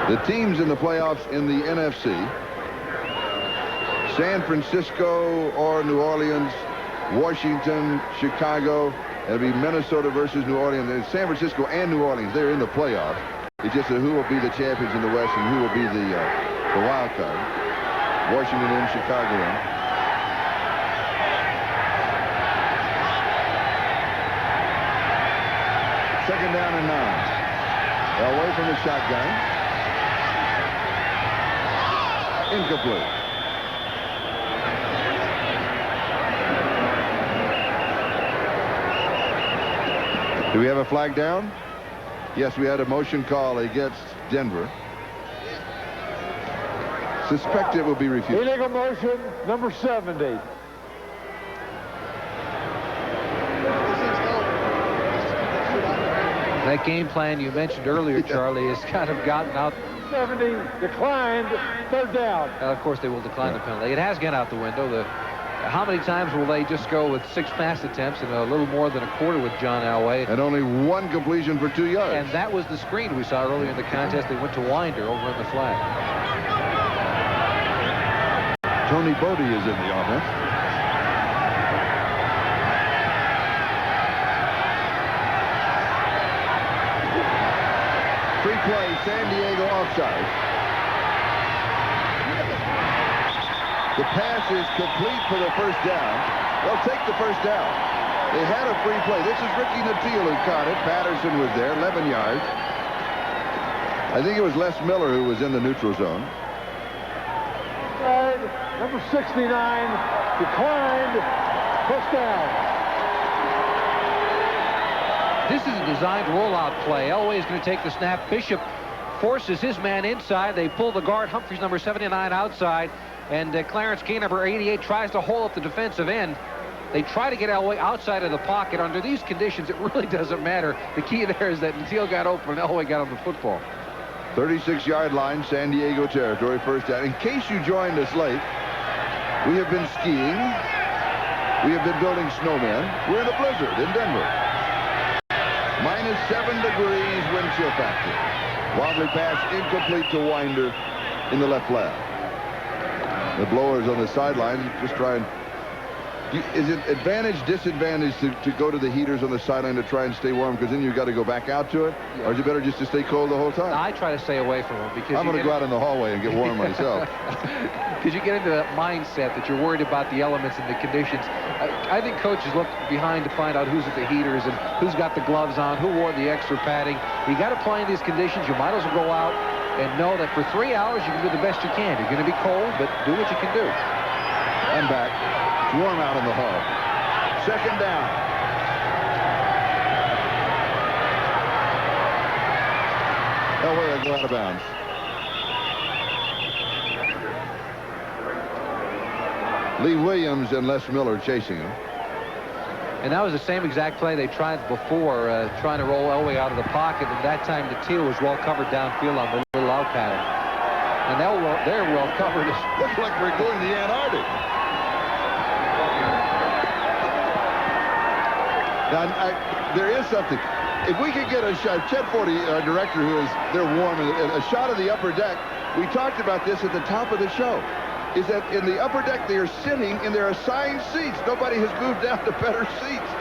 The teams in the playoffs in the NFC: San Francisco or New Orleans, Washington, Chicago. It'll be Minnesota versus New Orleans. And San Francisco and New Orleans, they're in the playoffs. It's just who will be the champions in the West and who will be the wild card. Washington in, Chicago in. Second down and 9. Away from the shotgun. Incomplete. Do we have a flag down? Yes, we had a motion call against Denver. Suspect it will be refused. Illegal motion, number 70. That game plan you mentioned earlier, Charlie, has kind of gotten out. 70 declined, third down. Of course, they will decline the penalty. It has gone out the window. How many times will they just go with 6 pass attempts and a little more than a quarter with John Elway? And only 1 completion for 2 yards. And that was the screen we saw earlier in the contest. They went to Winder over in the flag. Tony Bodie is in the offense. Free play, San Diego offside. The pass is complete for the first down. They'll take the first down. They had a free play. This is Ricky Nattiel who caught it. Patterson was there, 11 yards. I think it was Les Miller who was in the neutral zone. Number 69 declined, first down. This is a designed rollout play. Elway is going to take the snap. Bishop forces his man inside. They pull the guard, Humphreys, number 79, outside. And Clarence Kane, number 88, tries to hold up the defensive end. They try to get Elway outside of the pocket. Under these conditions, it really doesn't matter. The key there is that Nattiel got open and Elway got on the football. 36-yard line, San Diego territory, first down. In case you joined us late, we have been skiing. We have been building snowmen. We're in a blizzard in Denver. -7 degrees wind chill factor. Wobbly pass incomplete to Winder in the left flat. The blowers on the sideline just trying. Is it advantage, disadvantage to go to the heaters on the sideline to try and stay warm? Because then you've got to go back out to it? Yeah. Or is it better just to stay cold the whole time? I try to stay away from them because I'm going to go out in the hallway and get warm myself. Because you get into that mindset that you're worried about the elements and the conditions. I think coaches look behind to find out who's at the heaters and who's got the gloves on, who wore the extra padding. You got to play in these conditions. You might as well go out and know that for 3 hours you can do the best you can. You're going to be cold, but do what you can do. I'm back. It's warm out in the hall. Second down. Elway will go out of bounds. Lee Williams and Les Miller chasing him. And that was the same exact play they tried before, trying to roll Elway out of the pocket. And that time the teal was well covered downfield on the little out pattern. And they're well covered. Looks like we're going to the Antarctic. Now, there is something. If we could get a shot, Chet Forty, our director, they're warm, a shot of the upper deck. We talked about this at the top of the show. Is that in the upper deck they are sitting in their assigned seats. Nobody has moved down to better seats.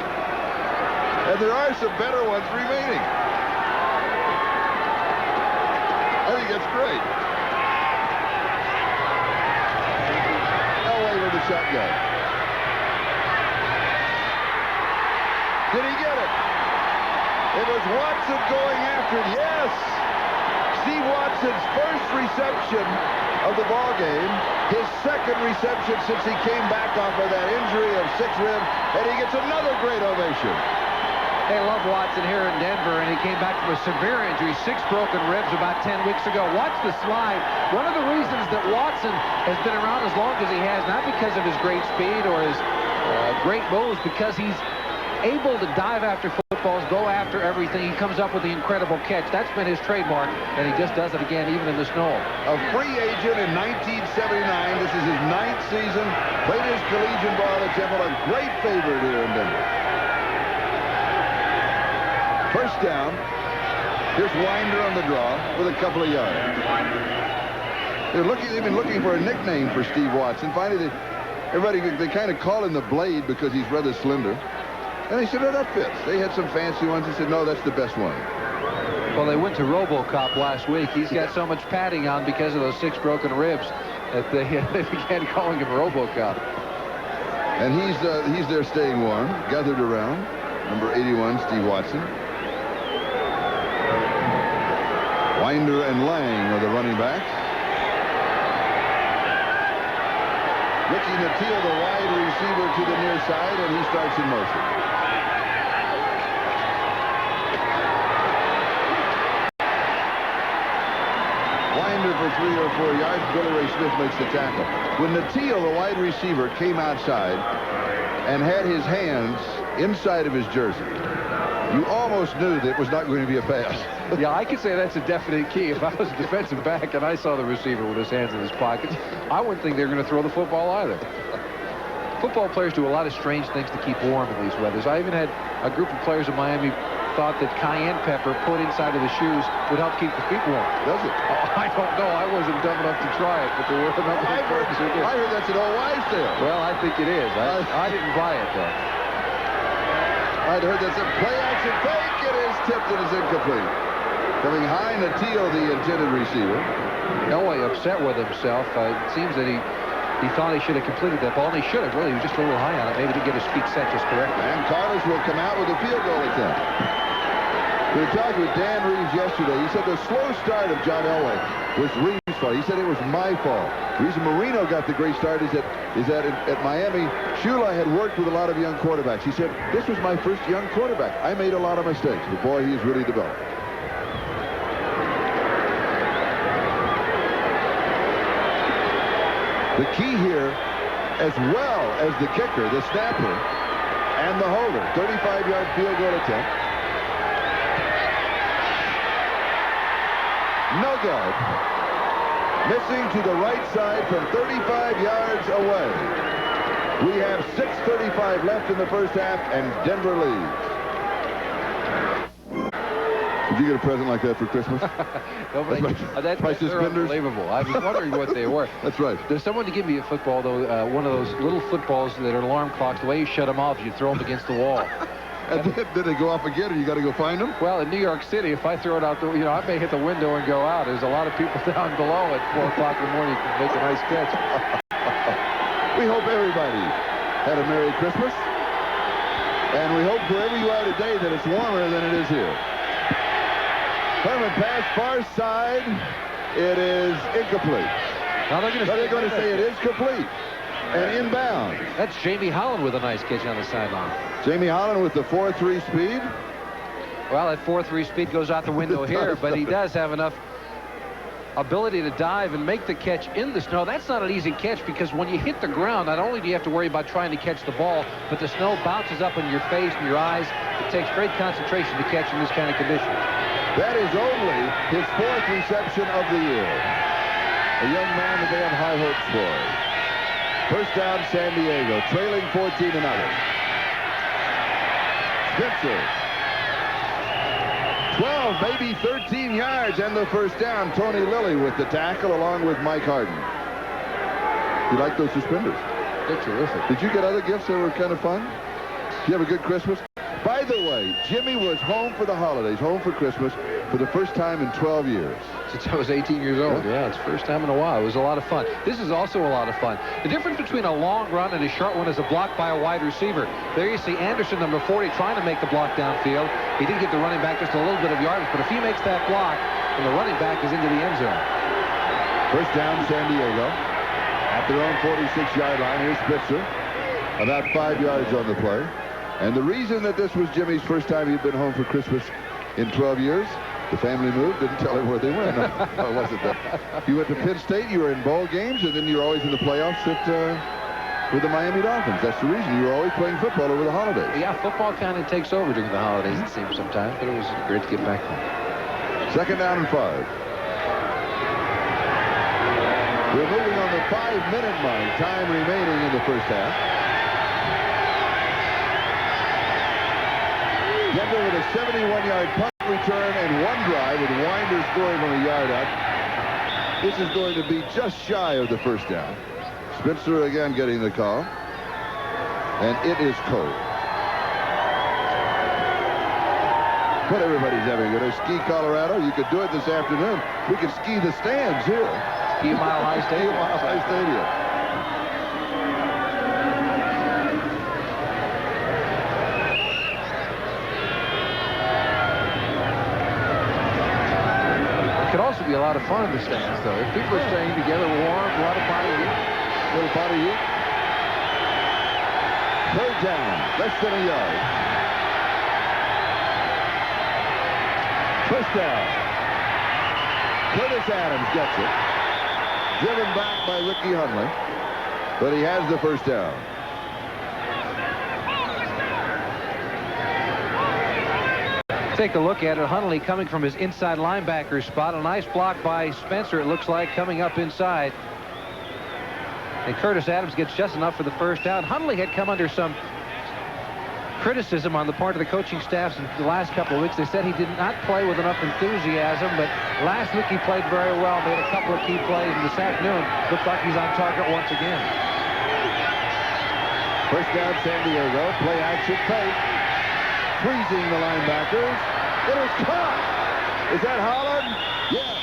And there are some better ones remaining. I think that's great. Elway with the shotgun. Did he get it? It was Watson going after it. Yes! Steve Watson's first reception of the ball game, his second reception since he came back off of that injury of 6 rib, and he gets another great ovation. They love Watson here in Denver, and he came back from a severe injury, 6 broken ribs about 10 weeks ago. Watch the slide. One of the reasons that Watson has been around as long as he has, not because of his great speed or his great moves, because he's able to dive after footballs, go after everything. He comes up with the incredible catch. That's been his trademark, and he just does it again, even in the snow. A free agent in 1979. This is his 9th season. Played his collegiate ball at Temple. A great favorite here in Denver. First down. Here's Winder on the draw with a couple of yards. They've been looking for a nickname for Steve Watson. Finally, they kind of call him the Blade because he's rather slender. And they said, oh, that fits. They had some fancy ones. They said, no, that's the best one. Well, they went to RoboCop last week. He's got so much padding on because of those 6 broken ribs that they began calling him RoboCop. And he's there staying warm, gathered around. Number 81, Steve Watson. Winder and Lang are the running backs. Ricky Nattiel, the wide receiver, to the near side, and he starts in motion. Winder for 3 or 4 yards. Billy Ray Smith makes the tackle. When Nattiel, the wide receiver, came outside and had his hands inside of his jersey, you almost knew that it was not going to be a pass. Yeah, I could say that's a definite key. If I was a defensive back and I saw the receiver with his hands in his pockets, I wouldn't think they were going to throw the football either. Football players do a lot of strange things to keep warm in these weathers. I even had a group of players in Miami thought that cayenne pepper put inside of the shoes would help keep the feet warm. Does it? I don't know. I wasn't dumb enough to try it, but there were a number of players who did. I heard that's an old wives' tale. Well, I think it is. I didn't buy it, though. I'd heard that's a play action fake. It is tipped and is incomplete. Coming high, Nattiel, the intended receiver. Elway upset with himself. It seems that he thought he should have completed that ball, and he should have. Really, he was just a little high on it. Maybe didn't get his feet set just correctly. And Carlos will come out with a field goal attempt. We were talking with Dan Reeves yesterday. He said the slow start of John Elway was Reeves' fault. He said it was my fault. The reason Marino got the great start is that at Miami, Shula had worked with a lot of young quarterbacks. He said, this was my first young quarterback. I made a lot of mistakes, but boy, he's really developed. The key here, as well as the kicker, the snapper, and the holder, 35-yard field goal attempt. No good. Missing to the right side from 35 yards away. We have 6:35 left in the first half, and Denver leads. you get a present like that for Christmas? They're unbelievable. I was wondering what they were. That's right. There's someone to give me a football, though, one of those little footballs that are alarm clocks. The way you shut them off, you throw them against the wall. And then, did they go off again, or you got to go find them? Well, in New York City, if I throw it out, I may hit the window and go out. There's a lot of people down below at 4 o'clock in the morning. You can make a nice catch. We hope everybody had a Merry Christmas. And we hope wherever you are today that it's warmer than it is here. Herman pass far side. It is incomplete. Now they're going to say it is complete. And inbound. That's Jamie Holland with a nice catch on the sideline. Jamie Holland with the 4.3 speed. Well, that 4.3 speed goes out the window here, but he does have enough ability to dive and make the catch in the snow. That's not an easy catch because when you hit the ground, not only do you have to worry about trying to catch the ball, but the snow bounces up in your face and your eyes. It takes great concentration to catch in this kind of condition. That is only his 4th reception of the year. A young man that they have high hopes for. First down, San Diego, trailing 14-0. Spencer. 12, maybe 13 yards, and the first down. Tony Lilly with the tackle along with Mike Harden. You like those suspenders? They're terrific. Did you get other gifts that were kind of fun? Did you have a good Christmas? By the way, Jimmy was home for the holidays, home for Christmas, for the first time in 12 years. Since I was 18 years old. Yeah, it's the first time in a while. It was a lot of fun. This is also a lot of fun. The difference between a long run and a short one is a block by a wide receiver. There you see Anderson, number 40, trying to make the block downfield. He did give the running back just a little bit of yardage, but if he makes that block, then the running back is into the end zone. First down, San Diego. At their own 46-yard line, here's Spitzer. About 5 yards on the play. And the reason that this was Jimmy's first time he'd been home for Christmas in 12 years, the family moved, didn't tell him where they went. No, it wasn't that. You went to Penn State, you were in bowl games, and then you were always in the playoffs with the Miami Dolphins. That's the reason. You were always playing football over the holidays. Yeah, football kind of takes over during the holidays, it seems sometimes, but it was great to get back home. Second down and 5. We're moving on the 5-minute mark, time remaining in the first half. Denver with a 71-yard punt return and one drive with Winder scoring from a yard out. This is going to be just shy of the first down. Spencer again getting the call. And it is cold. But everybody's having a good ski Colorado. You could do it this afternoon. We could ski the stands here. Ski Mile High Stadium. Ski Mile High Stadium. Could also be a lot of fun in the stands, though. If people are staying together, warm, a lot of body heat. A little body heat. Third down, less than a yard. First down. Curtis Adams gets it. Driven back by Ricky Hundley. But he has the first down. Take a look at it. Hundley coming from his inside linebacker spot. A nice block by Spencer, it looks like, coming up inside. And Curtis Adams gets just enough for the first down. Hundley had come under some criticism on the part of the coaching staffs in the last couple of weeks. They said he did not play with enough enthusiasm, but last week he played very well, made a couple of key plays, and this afternoon looks like he's on target once again. First down, San Diego. Play action fake. Freezing the linebackers. It is caught. Is that Holland? Yes.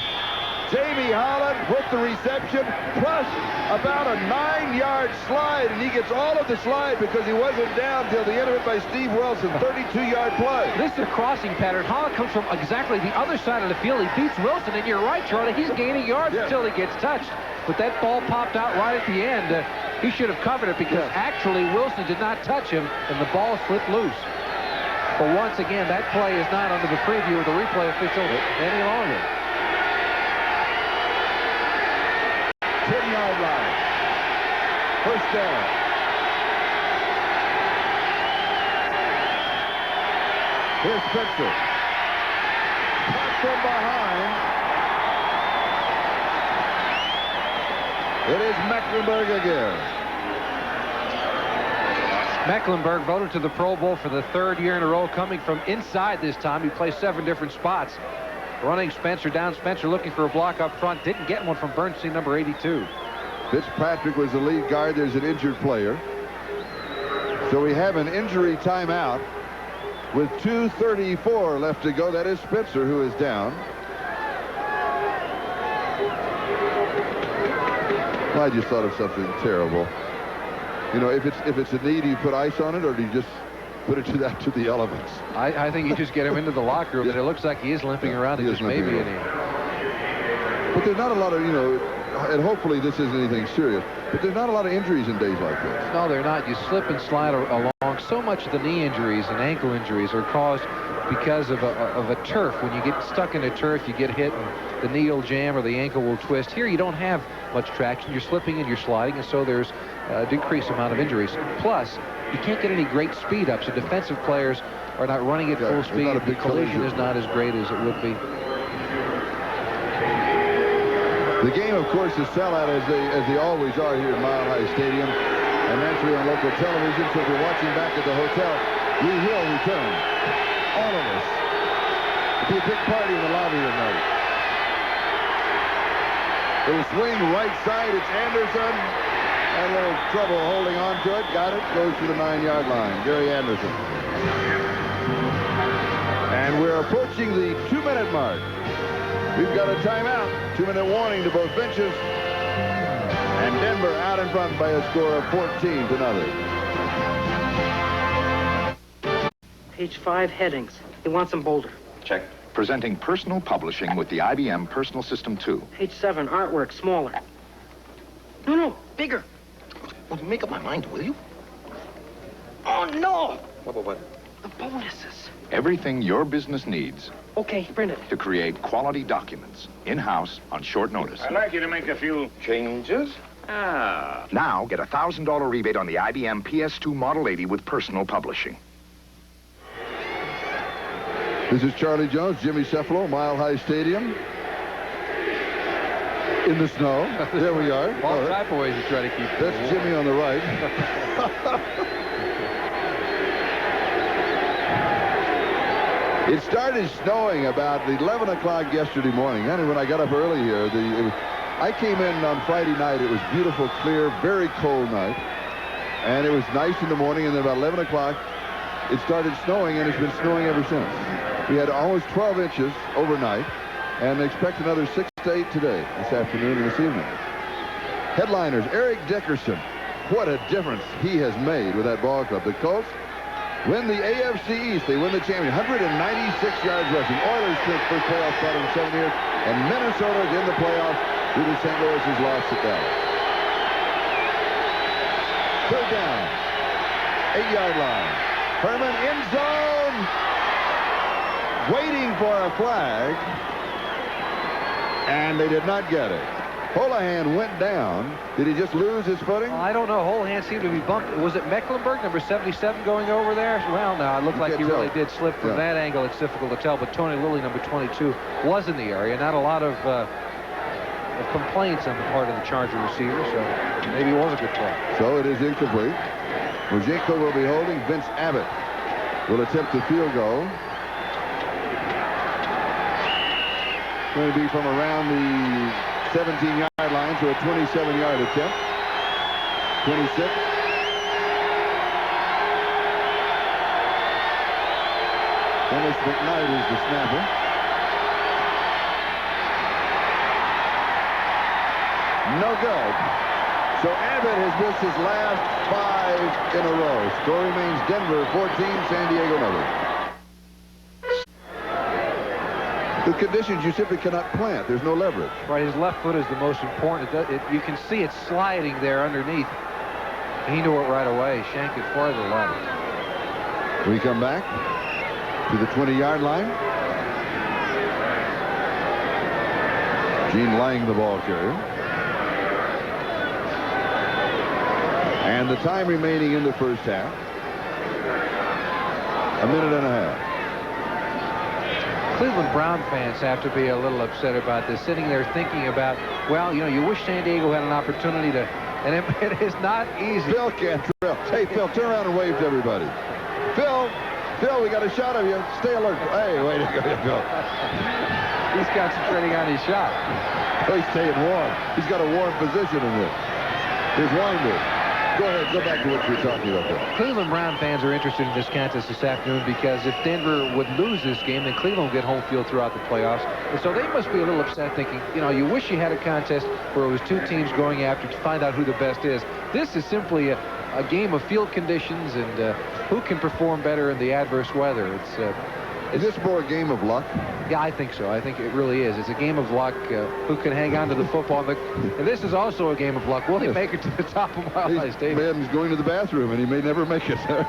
Jamie Holland with the reception, plus about a 9-yard slide, and he gets all of the slide because he wasn't down till the end of it by Steve Wilson. 32-yard play. This is a crossing pattern. Holland comes from exactly the other side of the field. He beats Wilson, and you're right, Charlie. He's gaining yards until he gets touched. But that ball popped out right at the end. He should have covered it because actually Wilson did not touch him, and the ball slipped loose. But once again, that play is not under the preview of the replay official any longer. 10-yard line. First down. Here's Spencer. Caught from behind. It is Mecklenburg again. Mecklenburg voted to the Pro Bowl for the 3rd year in a row, coming from inside this time. He plays 7 different spots. Running Spencer down. Spencer looking for a block up front. Didn't get one from Bernstein, number 82. Fitzpatrick was the lead guard. There's an injured player. So we have an injury timeout with 2:34 left to go. That is Spitzer, who is down. I just thought of something terrible. You know, if it's a knee, do you put ice on it, or do you just put it to the elements? I think you just get him into the locker room, and it looks like he is limping around. It just may be a knee. But there's not a lot of, and hopefully this isn't anything serious, but there's not a lot of injuries in days like this. No, they're not. You slip and slide along. So much of the knee injuries and ankle injuries are caused because of a turf. When you get stuck in a turf, you get hit, and the knee will jam or the ankle will twist. Here, you don't have much traction. You're slipping and you're sliding, and so there's a decreased amount of injuries. Plus, you can't get any great speed up, so defensive players are not running at full speed. The collision is not as great as it would be. The game, of course, is sellout as they always are here at Mile High Stadium, and naturally on local television. So if you're watching back at the hotel, we will return, all of us. It'll be a big party in the lobby tonight. It'll swing right side. It's Anderson. Had a little trouble holding on to it. Got it. Goes to the 9-yard line. Gary Anderson. And we're approaching the 2-minute mark. We've got a timeout. 2-minute warning to both benches. And Denver out in front by a score of 14-0. Page 5, headings. He wants them bolder. Check. Presenting personal publishing with the IBM Personal System 2. Page 7, artwork, smaller. No, bigger. Well, make up my mind, will you? Oh, no! What? The bonuses. Everything your business needs Okay, print it. to create quality documents in-house on short notice. I'd like you to make a few changes. Now get a $1,000 rebate on the IBM PS2 Model 80 with personal publishing. This is Charlie Jones, Jimmy Cefalo, Mile High Stadium. In the snow. There we are. All type of ways to try to keep it. That's Jimmy on the right. It started snowing about 11 o'clock yesterday morning. And when I got up early here, I came in on Friday night. It was beautiful, clear, very cold night. And it was nice in the morning. And then about 11 o'clock, it started snowing, and it's been snowing ever since. We had almost 12 inches overnight, and expect another 6 to 8 today, this afternoon and this evening. Headliners, Eric Dickerson. What a difference he has made with that ball club. The Colts win the AFC East. They win the championship. 196 yards rushing. Oilers clinch first playoff spot in 7 years, and Minnesota is in the playoffs due to St. Louis's loss at Dallas. Third down, 8-yard line. Herman in zone, waiting for a flag, and they did not get it. Holohan went down. Did he just lose his footing? Well, I don't know. Holohan seemed to be bumped. Was it Mecklenburg, number 77, going over there? Well, no, it looked like he really did slip from that angle. It's difficult to tell, but Tony Lilly, number 22, was in the area. Not a lot of complaints on the part of the Charger receiver, so maybe it was a good play. So it is incomplete. Mojinko will be holding. Vince Abbott will attempt the field goal. Going to be from around the 17-yard line, so a 27-yard attempt. 26. Dennis McKnight is the snapper. No good. So Abbott has missed his last 5 in a row. Score remains Denver 14, San Diego nothing. The conditions you simply cannot plant. There's no leverage. Right, his left foot is the most important. You can see it sliding there underneath. He knew it right away. Shanked it farther left. We come back to the 20-yard line. Gene Lang, the ball carrier. And the time remaining in the first half, 1.5 minutes. Cleveland Brown fans have to be a little upset about this, sitting there thinking about, well, you wish San Diego had an opportunity to And it is not easy. Phil Cantrell. Hey, Phil, turn around and wave to everybody. Phil, we got a shot of you. Stay alert. Hey, wait a minute, Phil. He's concentrating on his shot. He's staying warm. He's got a warm position in this. His winder. Go ahead, go back to what you were talking about there. Cleveland Brown fans are interested in this contest this afternoon because if Denver would lose this game, then Cleveland will get home field throughout the playoffs. And so they must be a little upset thinking, you know, you wish you had a contest where it was two teams going after to find out who the best is. This is simply a game of field conditions and who can perform better in the adverse weather. Is this more a game of luck? Yeah, I think so. I think it really is. It's a game of luck. Who can hang on to the football? And this is also a game of luck. Will he make it to the top of Mile High Stadium? He's going to the bathroom, and he may never make it there.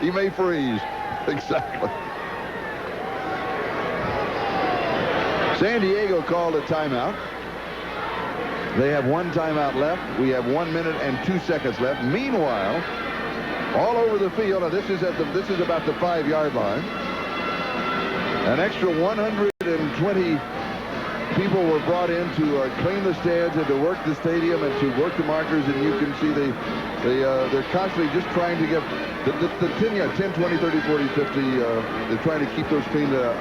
He may freeze. Exactly. San Diego called a timeout. They have one timeout left. We have 1 minute and 2 seconds left. Meanwhile, all over the field, now this is about the 5-yard line. An extra 120 people were brought in to clean the stands and to work the stadium and to work the markers, and you can see they're constantly just trying to get the 10, 20, 30, 40, 50, they're trying to keep those clean to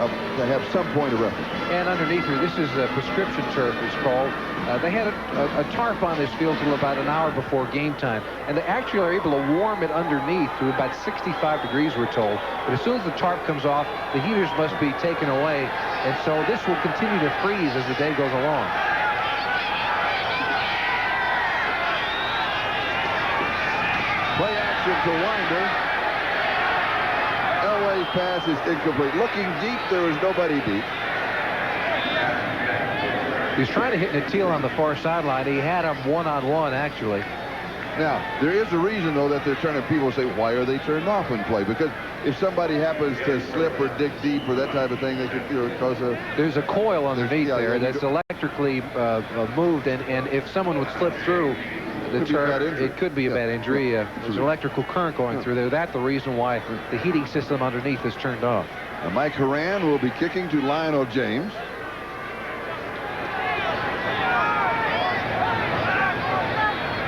have some point of reference. And underneath here, this is prescription turf, it's called. They had a tarp on this field till about an hour before game time, and they actually are able to warm it underneath to about 65 degrees, we're told. But as soon as the tarp comes off, the heaters must be taken away, and so this will continue to freeze as the day goes along. Play action to Winder. Elway's pass is incomplete. Looking deep, there was nobody deep. He's trying to hit Natil on the far sideline. He had him one-on-one, actually. Now, there is a reason, though, that they're trying to, people say, why are they turned off in play? Because if somebody happens to slip or dig deep or that type of thing, they could, cause a... There's a coil underneath there that's electrically moved, and if someone would slip through the turf, it could be a bad injury. There's electrical current going through there. That's the reason why the heating system underneath is turned off. Now, Mike Horan will be kicking to Lionel James.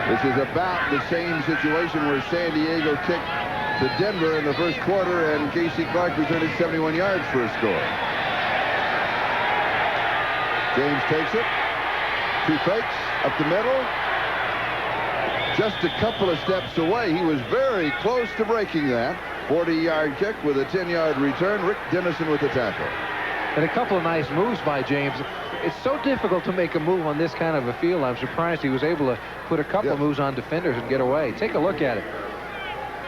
This is about the same situation where San Diego kicked to Denver in the first quarter, and Casey Clark returned it 71 yards for a score. James takes it. 2 fakes up the middle. Just a couple of steps away. He was very close to breaking that. 40-yard kick with a 10-yard return. Rick Dennison with the tackle. And a couple of nice moves by James. It's so difficult to make a move on this kind of a field. I'm surprised he was able to put a couple of moves on defenders and get away. Take a look at it.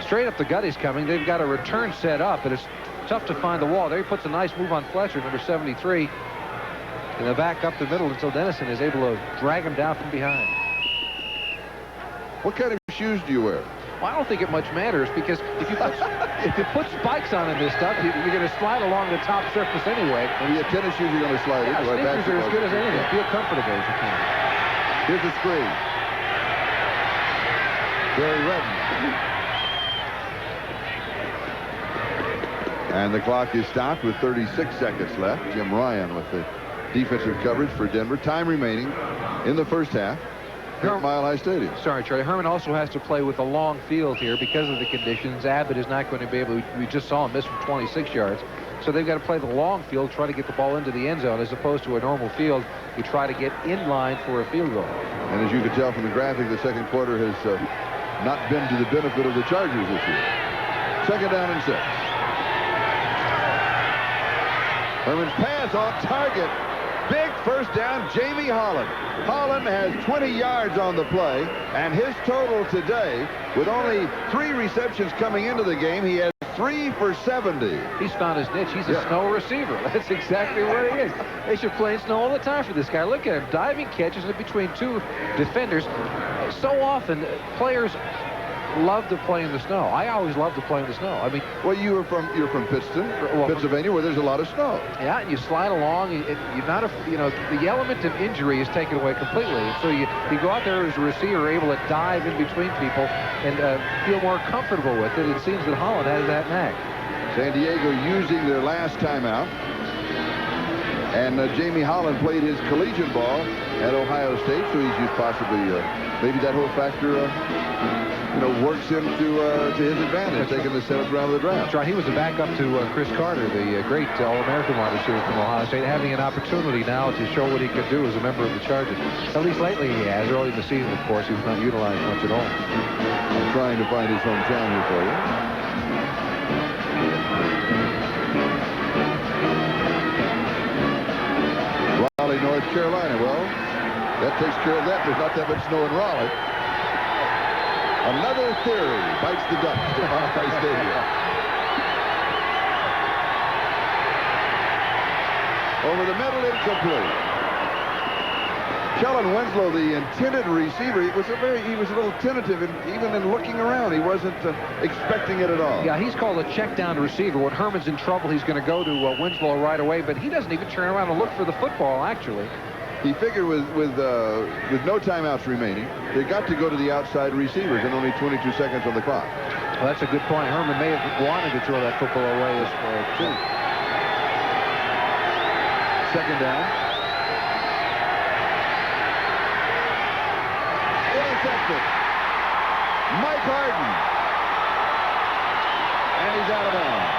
Straight up the gut he's coming. They've got a return set up, and it's tough to find the wall. There he puts a nice move on Fletcher, number 73. And the back up the middle until Dennison is able to drag him down from behind. What kind of shoes do you wear? Well, I don't think it much matters, because if you put spikes on in this stuff, you're going to slide along the top surface anyway. Maybe your tennis shoes are going to slide. Yeah, sneakers are as good as anything. Feel comfortable as you can. Here's the screen. Barry Redden. And the clock is stopped with 36 seconds left. Jim Ryan with the defensive coverage for Denver. Time remaining in the first half at Mile High Stadium. Sorry, Charlie. Herman also has to play with a long field here because of the conditions. Abbott is not going to be able to, we just saw him miss from 26 yards. So they've got to play the long field, try to get the ball into the end zone, as opposed to a normal field. You try to get in line for a field goal. And as you can tell from the graphic, the second quarter has not been to the benefit of the Chargers this year. 2nd down and 6. Herman's pass off target. Big first down, Jamie Holland. Holland has 20 yards on the play, and his total today, with only 3 receptions coming into the game, he has 3 for 70. He's found his niche. He's a snow receiver. That's exactly what he is. They should play in snow all the time for this guy. Look at him, diving catches in between 2 defenders. So often, players love to play in the snow. I always love to play in the snow. I mean, well, you're from Pittston, Pennsylvania, where there's a lot of snow. Yeah, and you slide along. You're not the element of injury is taken away completely. So you go out there as a receiver, able to dive in between people and feel more comfortable with it. It seems that Holland has that knack. San Diego using their last timeout, and Jamie Holland played his collegiate ball at Ohio State, so he's used possibly maybe that whole factor, works into to his advantage, taking the 7th round of the draft. That's right. He was a backup to Chris Carter, the great All-American wide receiver from Ohio State, having an opportunity now to show what he could do as a member of the Chargers. At least lately he has. Early in the season, of course, he was not utilized much at all. I'm trying to find his hometown here for you. Raleigh, North Carolina. Well, that takes care of that. There's not that much snow in Raleigh. Another theory bites the dust at Mile High Stadium. Over the middle, incomplete. Kellen Winslow, the intended receiver, he was a little tentative, even in looking around. He wasn't expecting it at all. Yeah, he's called a check down receiver. When Herman's in trouble, he's going to go to Winslow right away, but he doesn't even turn around and look for the football, actually. He figured with no timeouts remaining, they got to go to the outside receivers and only 22 seconds on the clock. Well, that's a good point. Herman may have wanted to throw that football away as well, too. 2nd down. Intercepted. Mike Harden. And he's out of bounds.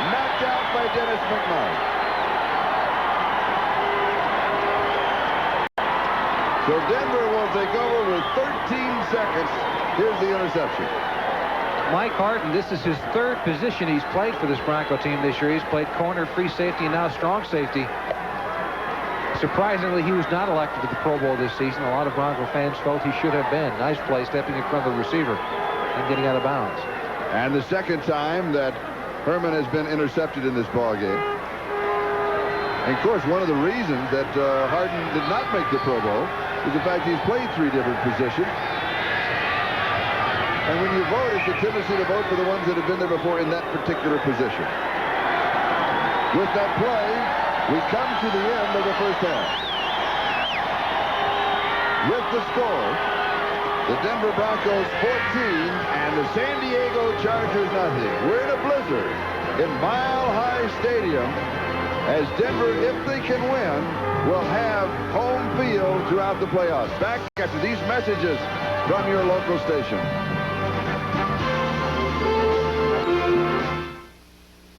Knocked out by Dennis McMahon. So Denver will take over with 13 seconds. Here's the interception. Mike Harden, this is his 3rd position he's played for this Bronco team this year. He's played corner, free safety, and now strong safety. Surprisingly, he was not elected to the Pro Bowl this season. A lot of Bronco fans felt he should have been. Nice play, stepping in front of the receiver and getting out of bounds. And the 2nd time that Herman has been intercepted in this ball game. And of course, one of the reasons that Harden did not make the Pro Bowl is the fact he's played 3 different positions. And when you vote, it's a tendency to vote for the ones that have been there before in that particular position. With that play, we come to the end of the 1st half. With the score, the Denver Broncos 14 and the San Diego Chargers nothing. We're in a blizzard in Mile High Stadium, as Denver, if they can win, will have home field throughout the playoffs. Back after these messages from your local station.